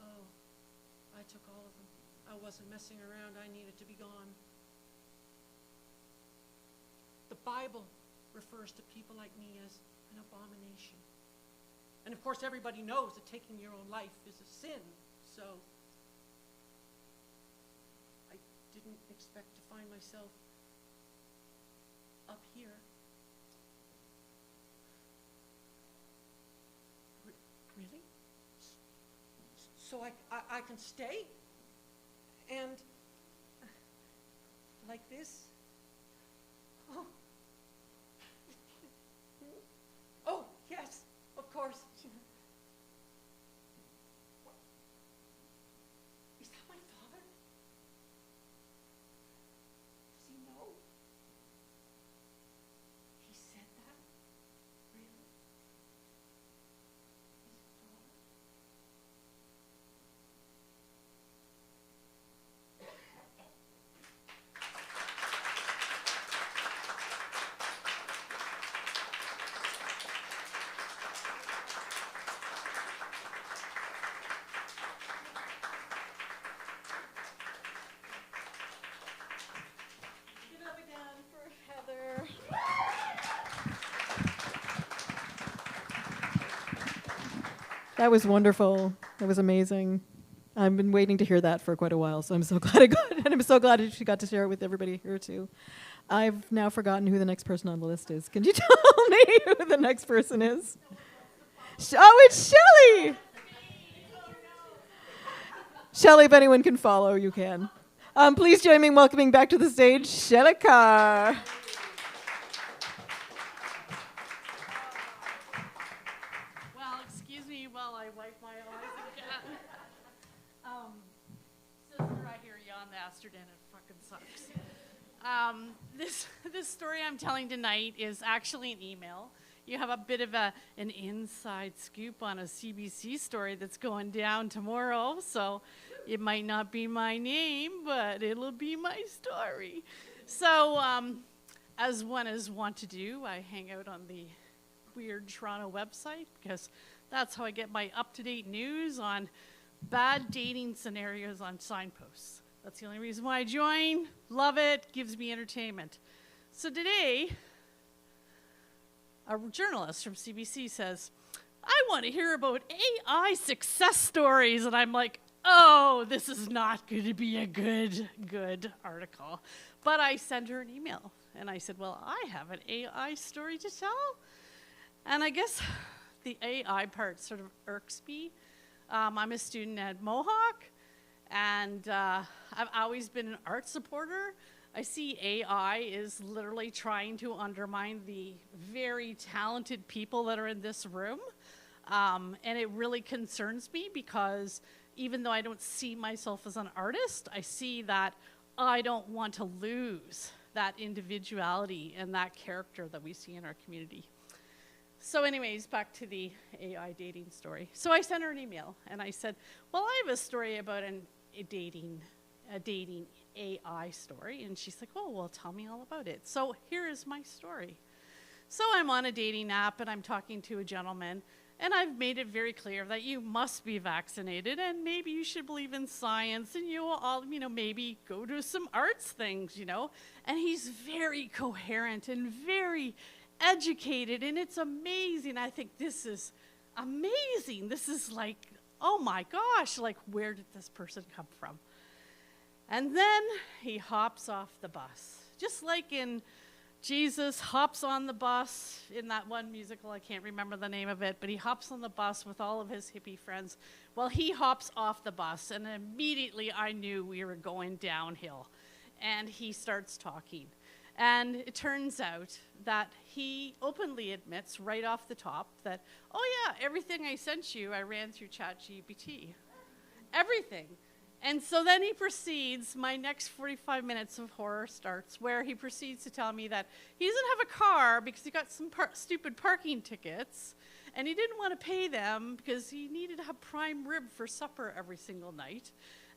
Oh, I took all of them. I wasn't messing around. I needed to be gone. The Bible refers to people like me as an abomination. And of course, everybody knows that taking your own life is a sin. so I didn't expect to find myself up here. Really? So I can stay? And like this? Oh. Oh, yes, of course. Is that my father? Does he know? He said that? Really? His father? Give it up again for Heather. That was wonderful. That was amazing. I've been waiting to hear that for quite a while, so I'm so glad I got it. And I'm so glad that she got to share it with everybody here, too. I've now forgotten who the next person on the list is. Can you tell me who the next person is? Oh, it's Shelley! Shelley, if anyone can follow, you can. Please join me in welcoming back to the stage, Shelley Carr. Well, excuse me while I wipe my eyes again. Sister, I hear you on the Amsterdam. It fucking sucks. This story I'm telling tonight is actually an email. You have a bit of an inside scoop on a CBC story that's going down tomorrow, so it might not be my name, but it'll be my story. So, as one is wont to do, I hang out on the weird Toronto website because that's how I get my up-to-date news on bad dating scenarios on signposts. That's the only reason why I join. Love it. Gives me entertainment. So today, a journalist from CBC says, I want to hear about AI success stories. And I'm like, oh, this is not going to be a good article. But I sent her an email. And I said, well, I have an AI story to tell. And I guess the AI part sort of irks me. I'm a student at Mohawk. And I've always been an art supporter. I see AI is literally trying to undermine the very talented people that are in this room. And it really concerns me because even though I don't see myself as an artist, I see that I don't want to lose that individuality and that character that we see in our community. So anyways, back to the AI dating story. So I sent her an email and I said, well, I have a story about a dating AI story. And she's like, oh, well, tell me all about it. So here is my story. So I'm on a dating app and I'm talking to a gentleman and I've made it very clear that you must be vaccinated and maybe you should believe in science and you will all, maybe go to some arts things, And he's very coherent and very educated and it's amazing. I think this is amazing. This is like, oh my gosh, like where did this person come from? And then he hops off the bus. Just like in Jesus hops on the bus in that one musical, I can't remember the name of it, but he hops on the bus with all of his hippie friends. Well, he hops off the bus and immediately I knew we were going downhill. And he starts talking. And it turns out that he openly admits right off the top that, oh yeah, everything I sent you, I ran through ChatGPT. Everything. And so then he proceeds, my next 45 minutes of horror starts, where he proceeds to tell me that he doesn't have a car because he got some stupid parking tickets, and he didn't want to pay them because he needed to have prime rib for supper every single night.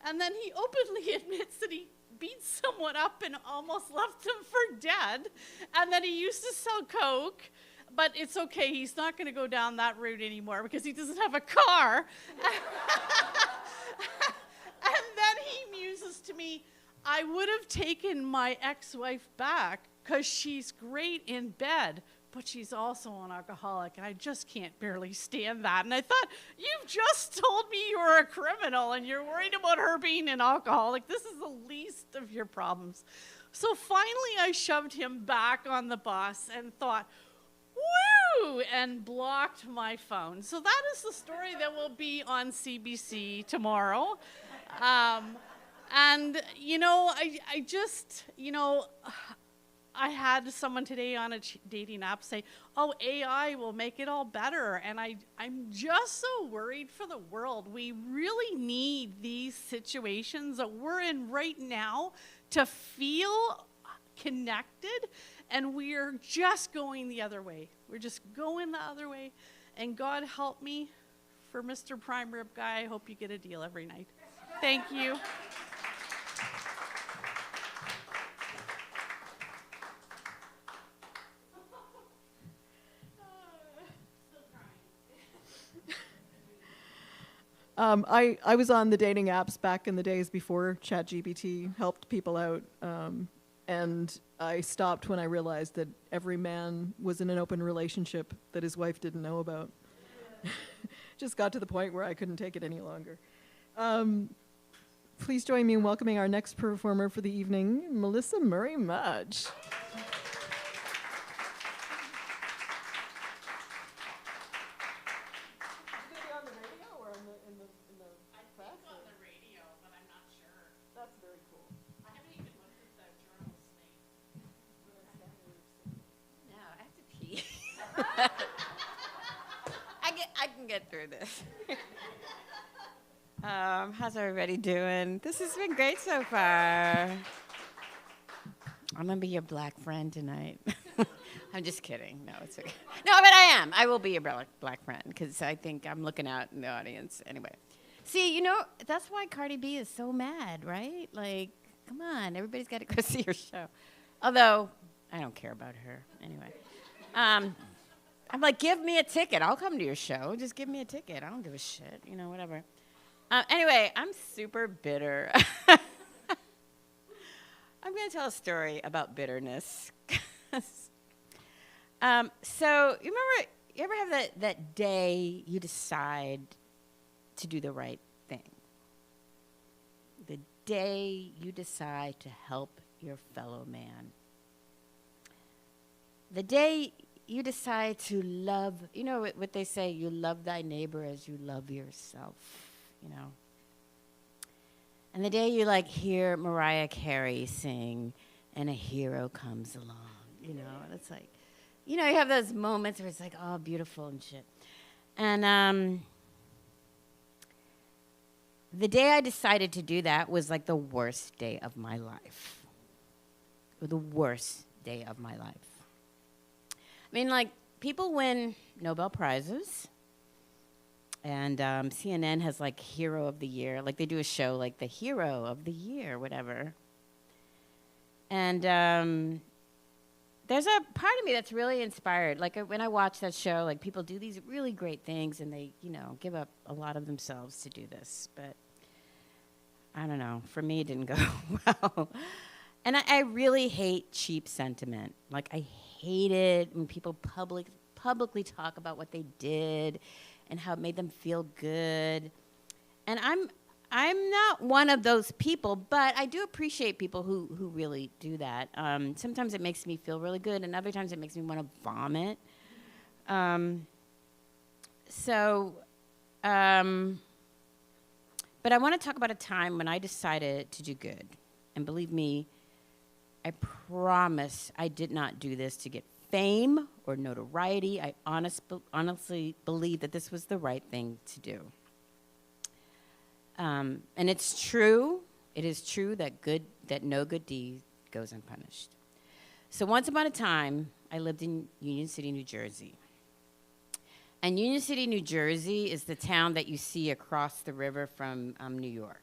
And then he openly admits that he beat someone up and almost left them for dead, and that he used to sell coke, but it's okay, he's not going to go down that route anymore because he doesn't have a car. And then he muses to me, I would have taken my ex-wife back because she's great in bed, but she's also an alcoholic, and I just can't barely stand that. And I thought, you've just told me you're a criminal, and you're worried about her being an alcoholic. This is the least of your problems. So finally, I shoved him back on the bus and thought, woo, and blocked my phone. So that is the story that will be on CBC tomorrow. And, you know, I just, you know, I had someone today on a dating app say, oh, AI will make it all better. And I'm just so worried for the world. We really need these situations that we're in right now to feel connected, and we're just going the other way. We're just going the other way. And God help me for Mr. Prime Rib Guy. I hope you get a deal every night. Thank you. I was on the dating apps back in the days before ChatGPT helped people out, and I stopped when I realized that every man was in an open relationship that his wife didn't know about. Just got to the point where I couldn't take it any longer. Please join me in welcoming our next performer for the evening, Melissa Murray Mudge. I can get through this. How's everybody doing? This has been great so far. I'm gonna be your black friend tonight. I'm just kidding. No, it's okay. No, but I am. I will be your black friend because I think I'm looking out in the audience anyway. See, you know, that's why Cardi B is so mad, right? Like, come on, everybody's got to go see her show. Although I don't care about her anyway. I'm like, give me a ticket. I'll come to your show. Just give me a ticket. I don't give a shit. You know, whatever. Anyway, I'm super bitter. I'm going to tell a story about bitterness. So you ever have that day you decide to do the right thing? The day you decide to help your fellow man. The day you decide to love, you know what they say, you love thy neighbor as you love yourself, you know. And the day you like hear Mariah Carey sing, and a hero comes along, you know, and it's like, you know, you have those moments where it's like, oh, beautiful and shit. And the day I decided to do that was like the worst day of my life. Or the worst day of my life. I mean, like, people win Nobel Prizes, and CNN has, like, Hero of the Year. Like, they do a show, like, the Hero of the Year, whatever. And there's a part of me that's really inspired. Like, when I watch that show, like, people do these really great things, and they, you know, give up a lot of themselves to do this. But I don't know. For me, it didn't go well. And I really hate cheap sentiment. Like, I hate it when people publicly talk about what they did and how it made them feel good. And I'm not one of those people, but I do appreciate people who really do that. Sometimes it makes me feel really good, and other times it makes me want to vomit. But I want to talk about a time when I decided to do good. And believe me, I promise I did not do this to get fame or notoriety. I honestly believe that this was the right thing to do. And it's true. It is true that no good deed goes unpunished. So once upon a time, I lived in Union City, New Jersey. And Union City, New Jersey is the town that you see across the river from New York.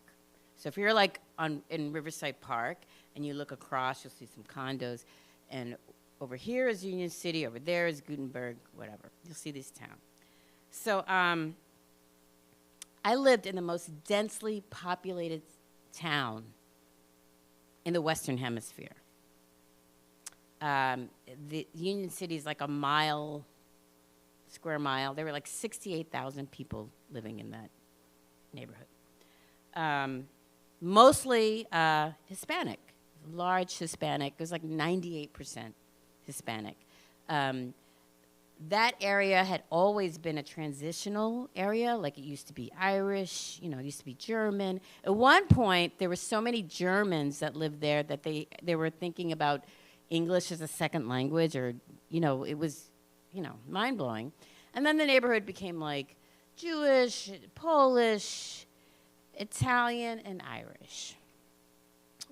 So if you're like in Riverside Park and you look across, you'll see some condos. And over here is Union City, over there is Gutenberg, whatever. You'll see this town. So I lived in the most densely populated town in the Western Hemisphere. The Union City is like a square mile. There were like 68,000 people living in that neighborhood. Mostly Hispanic, large Hispanic. It was like 98% Hispanic. That area had always been a transitional area. Like, it used to be Irish, it used to be German. At one point, there were so many Germans that lived there that they were thinking about English as a second language, or, it was, mind-blowing. And then the neighborhood became like Jewish, Polish, Italian, and Irish,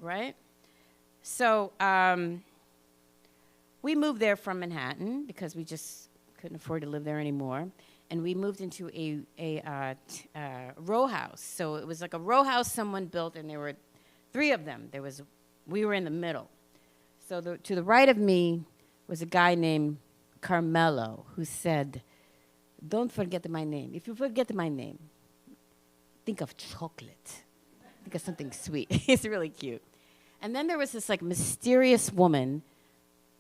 right? So we moved there from Manhattan because we just couldn't afford to live there anymore. And we moved into a row house. So it was like a row house someone built, and there were 3 of them. We were in the middle. So to the right of me was a guy named Carmelo, who said, "Don't forget my name. If you forget my name, think of chocolate. Think of something sweet." He's really cute. And then there was this like mysterious woman,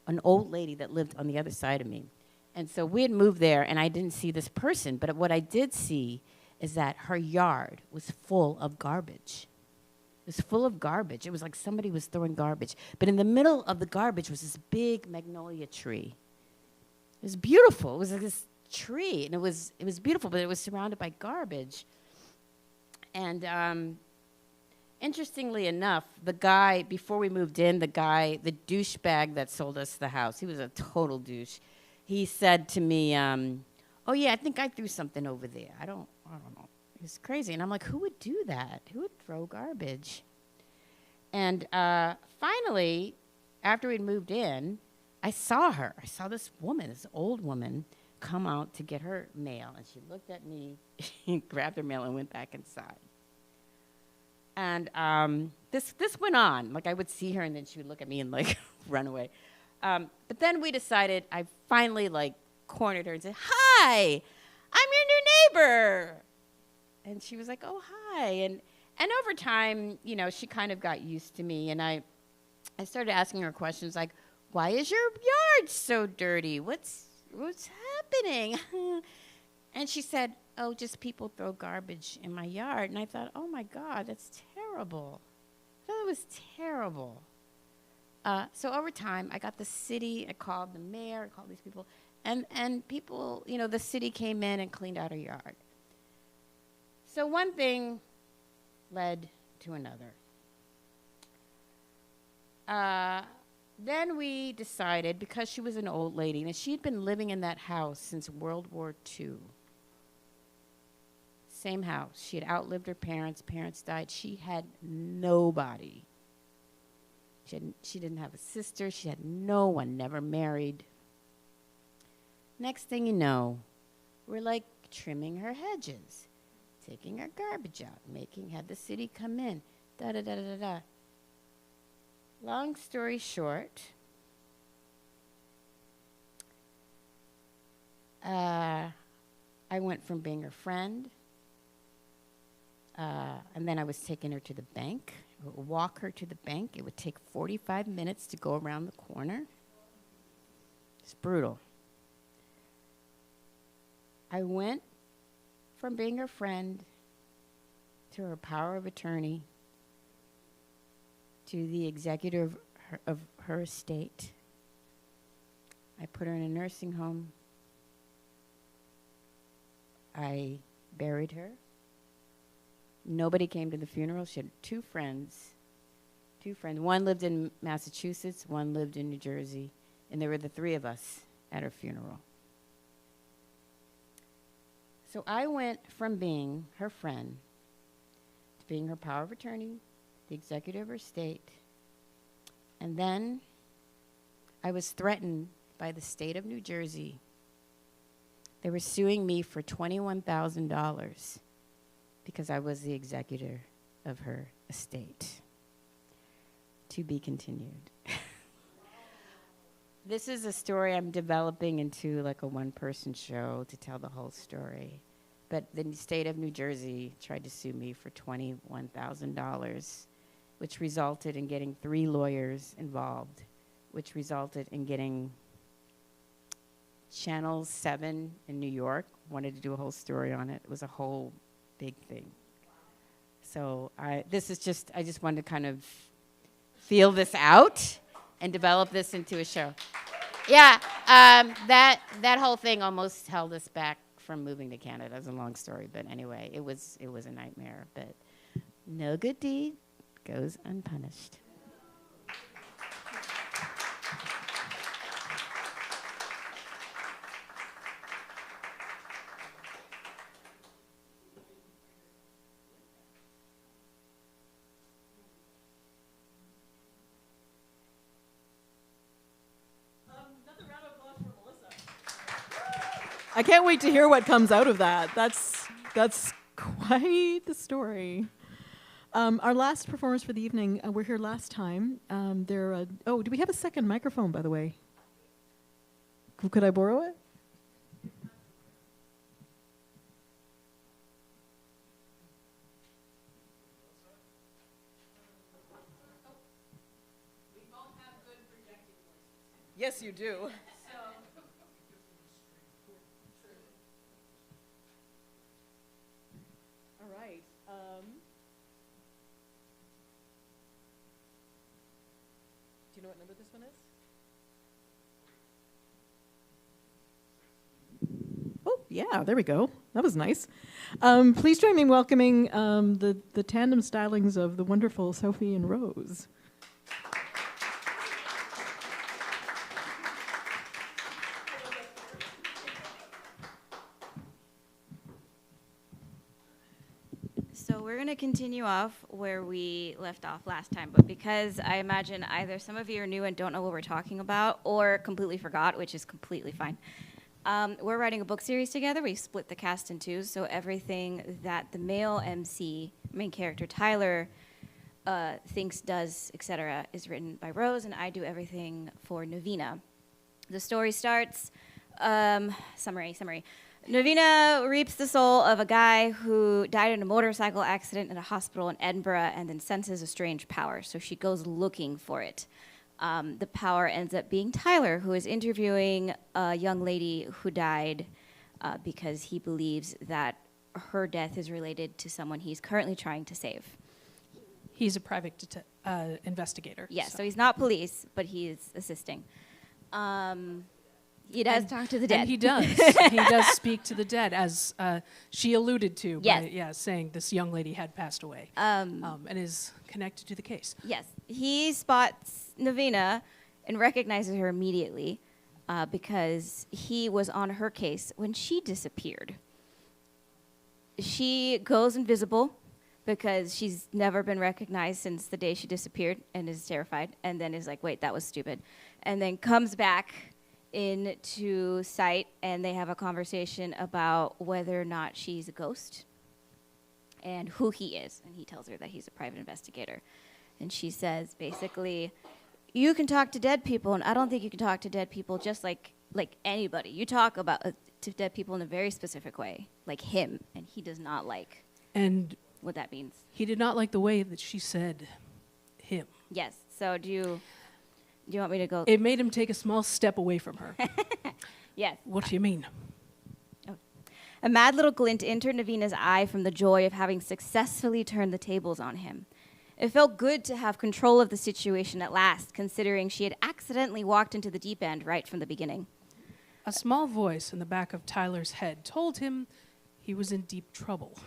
an old lady that lived on the other side of me. And so we had moved there, and I didn't see this person. But what I did see is that her yard was full of garbage. It was full of garbage. It was like somebody was throwing garbage. But in the middle of the garbage was this big magnolia tree. It was beautiful. It was like this tree, and it was beautiful, but it was surrounded by garbage. And interestingly enough, the guy, before we moved in, the douchebag that sold us the house, he was a total douche. He said to me, "Oh yeah, I think I threw something over there. I don't know." It was crazy. And I'm like, who would do that? Who would throw garbage? And finally, after we'd moved in, I saw her. I saw this woman, this old woman, come out to get her mail. And she looked at me, grabbed her mail, and went back inside. And this went on. Like, I would see her, and then she would look at me and, like, run away. But then we decided, I finally, like, cornered her and said, "Hi, I'm your new neighbor." And she was like, "Oh, hi." And over time, she kind of got used to me. And I started asking her questions like, "Why is your yard so dirty? What's happening?" And she said, "Oh, just people throw garbage in my yard." And I thought, oh, my God, that's terrible. I thought it was terrible. So over time, I got the city. I called the mayor. I called these people. And people, the city came in and cleaned out our yard. So one thing led to another. Then we decided, because she was an old lady, and she'd been living in that house since World War II. Same house. She had outlived her parents. Parents died. She had nobody. She didn't have a sister. She had no one, never married. Next thing you know, we're like trimming her hedges, taking her garbage out, had the city come in, da-da-da-da-da. Long story short, I went from being her friend, and then I was taking her to the bank. I would walk her to the bank. It would take 45 minutes to go around the corner. It's brutal. I went from being her friend to her power of attorney to the executor of her estate. I put her in a nursing home. I buried her. Nobody came to the funeral. She had 2 friends. One lived in Massachusetts, one lived in New Jersey, and there were the 3 of us at her funeral. So I went from being her friend to being her power of attorney, the executive of her estate, and then I was threatened by the state of New Jersey. They were suing me for $21,000 because I was the executor of her estate. To be continued. This is a story I'm developing into like a one-person show to tell the whole story. But the state of New Jersey tried to sue me for $21,000, which resulted in getting 3 lawyers involved, which resulted in getting Channel 7 in New York wanted to do a whole story on it. It was a whole big thing. So I just wanted to kind of feel this out and develop this into a show. Yeah, that whole thing almost held us back from moving to Canada. It's a long story, but anyway, it was a nightmare. But no good deed goes unpunished. I can't wait to hear what comes out of that. That's quite the story. Our last performers for the evening were here last time. Do we have a second microphone, by the way? Could I borrow it? Yes, you do. All right. Do you know what number this one is? Oh, yeah, there we go. That was nice. Please join me in welcoming the tandem stylings of the wonderful Sophie and Rose. So we're going to continue off where we left off last time, but because I imagine either some of you are new and don't know what we're talking about or completely forgot, which is completely fine. We're writing a book series together. We split the cast in two, so everything that the male MC, main character Tyler, thinks, does, etc., is written by Rose, and I do everything for Navina. The story starts, summary. Navina reaps the soul of a guy who died in a motorcycle accident in a hospital in Edinburgh and then senses a strange power, so she goes looking for it. The power ends up being Tyler, who is interviewing a young lady who died because he believes that her death is related to someone he's currently trying to save. He's a private investigator. Yes, so he's not police, but he's assisting. He does talk to the dead. And he does. He does speak to the dead, as she alluded to. Yes. By, saying this young lady had passed away and is connected to the case. Yes. He spots Navina and recognizes her immediately because he was on her case when she disappeared. She goes invisible because she's never been recognized since the day she disappeared and is terrified, and then is like, wait, that was stupid. And then comes back into sight, and they have a conversation about whether or not she's a ghost and who he is. And he tells her that he's a private investigator. And she says, basically, you can talk to dead people, and I don't think you can talk to dead people just like anybody. You talk about to dead people in a very specific way, like him, and he does not like what that means. He did not like the way that she said him. Yes. So do you want me to go? It made him take a small step away from her. Yes. What do you mean? Oh. A mad little glint entered Navina's eye from the joy of having successfully turned the tables on him. It felt good to have control of the situation at last, considering she had accidentally walked into the deep end right from the beginning. A small voice in the back of Tyler's head told him he was in deep trouble.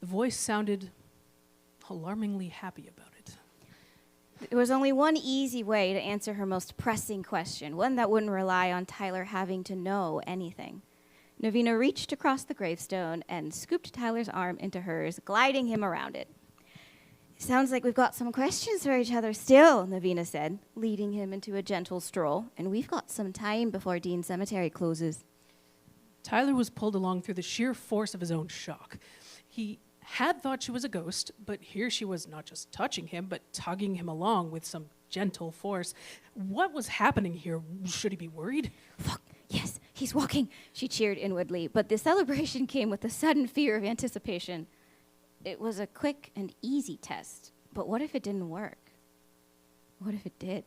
The voice sounded alarmingly happy about it. There was only one easy way to answer her most pressing question, one that wouldn't rely on Tyler having to know anything. Navina reached across the gravestone and scooped Tyler's arm into hers, gliding him around it. Sounds like we've got some questions for each other still, Navina said, leading him into a gentle stroll, and we've got some time before Dean Cemetery closes. Tyler was pulled along through the sheer force of his own shock. He had thought she was a ghost, but here she was not just touching him, but tugging him along with some gentle force. What was happening here? Should he be worried? Look, yes, he's walking, she cheered inwardly, but the celebration came with a sudden fear of anticipation. It was a quick and easy test, but what if it didn't work? What if it did?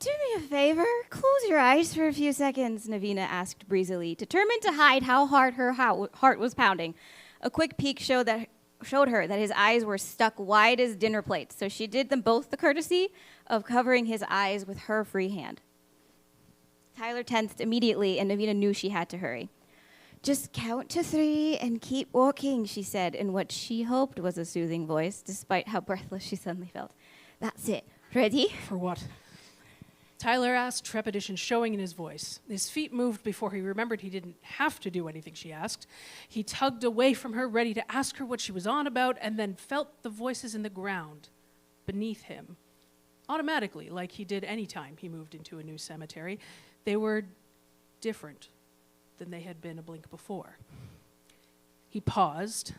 Do me a favor. Close your eyes for a few seconds, Navina asked breezily, determined to hide how hard her heart was pounding. A quick peek showed her that his eyes were stuck wide as dinner plates, so she did them both the courtesy of covering his eyes with her free hand. Tyler tensed immediately, and Navina knew she had to hurry. Just count to 3 and keep walking, she said in what she hoped was a soothing voice, despite how breathless she suddenly felt. That's it. Ready? For what? Tyler asked, trepidation showing in his voice. His feet moved before he remembered he didn't have to do anything she asked. He tugged away from her, ready to ask her what she was on about, and then felt the voices in the ground beneath him. Automatically, like he did any time he moved into a new cemetery. They were different than they had been a blink before. He paused,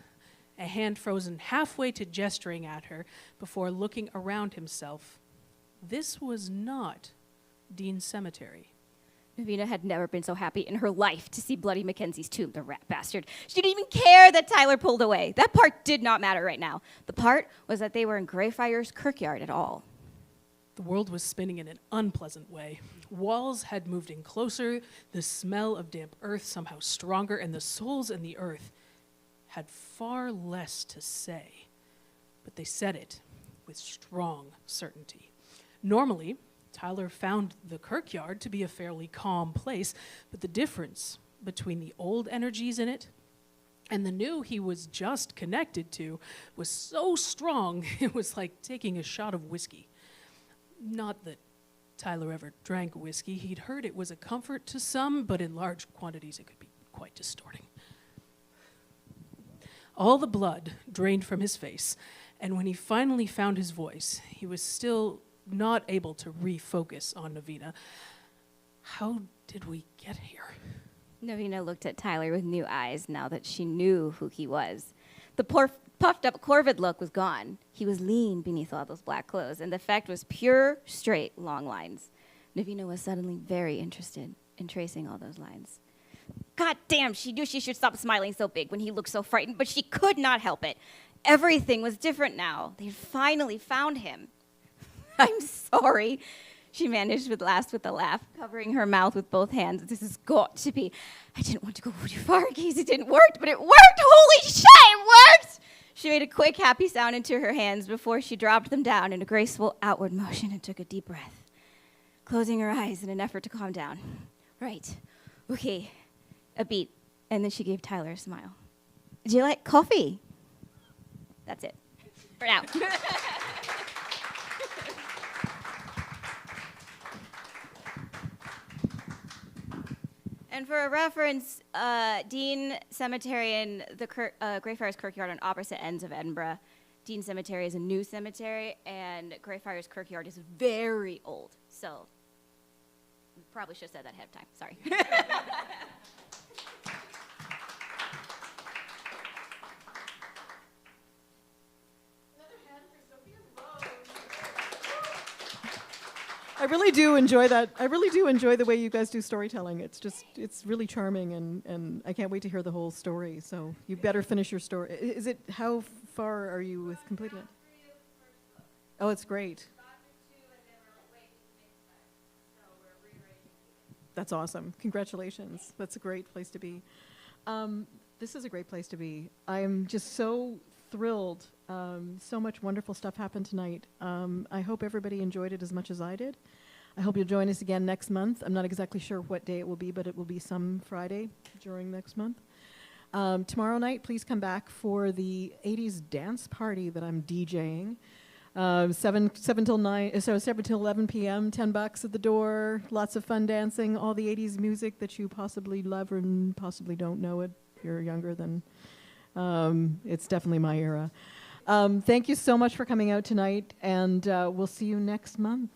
a hand frozen halfway to gesturing at her before looking around himself. This was not Dean's cemetery. Navina had never been so happy in her life to see Bloody Mackenzie's tomb, the rat bastard. She didn't even care that Tyler pulled away. That part did not matter right now. The part was that they were in Greyfriars Kirkyard at all. The world was spinning in an unpleasant way. Walls had moved in closer, the smell of damp earth somehow stronger, and the souls in the earth had far less to say. But they said it with strong certainty. Normally, Tyler found the Kirkyard to be a fairly calm place, but the difference between the old energies in it and the new he was just connected to was so strong it was like taking a shot of whiskey. Not that Tyler ever drank whiskey. He'd heard it was a comfort to some, but in large quantities it could be quite distorting. All the blood drained from his face, and when he finally found his voice, he was still not able to refocus on Navina. How did we get here? Navina looked at Tyler with new eyes now that she knew who he was. The puffed up corvid look was gone. He was lean beneath all those black clothes, and the effect was pure, straight, long lines. Navina was suddenly very interested in tracing all those lines. God damn, she knew she should stop smiling so big when he looked so frightened, but she could not help it. Everything was different now. They had finally found him. I'm sorry, she managed with a laugh, covering her mouth with both hands. This has got to be. I didn't want to go too far in case it didn't work, but it worked. Holy shit, it worked! She made a quick, happy sound into her hands before she dropped them down in a graceful outward motion and took a deep breath, closing her eyes in an effort to calm down. Right. Okay. A beat. And then she gave Tyler a smile. Do you like coffee? That's it. For now. And for a reference, Dean Cemetery and the Greyfriars Kirkyard on opposite ends of Edinburgh. Dean Cemetery is a new cemetery, and Greyfriars Kirkyard is very old. So, probably should have said that ahead of time. Sorry. I really do enjoy that. I really do enjoy the way you guys do storytelling. It's really charming, and I can't wait to hear the whole story. So you better finish your story. Is it, how far are you with completing it? Oh, it's great. That's awesome. Congratulations. That's a great place to be. This is a great place to be. I'm just so thrilled. So much wonderful stuff happened tonight. I hope everybody enjoyed it as much as I did. I hope you'll join us again next month. I'm not exactly sure what day it will be, but it will be some Friday during next month. Tomorrow night, please come back for the 80s dance party that I'm DJing. 7 till 11 p.m., $10 at the door, lots of fun dancing, all the 80s music that you possibly love and possibly don't know it. If you're younger, then it's definitely my era. Thank you so much for coming out tonight, and we'll see you next month.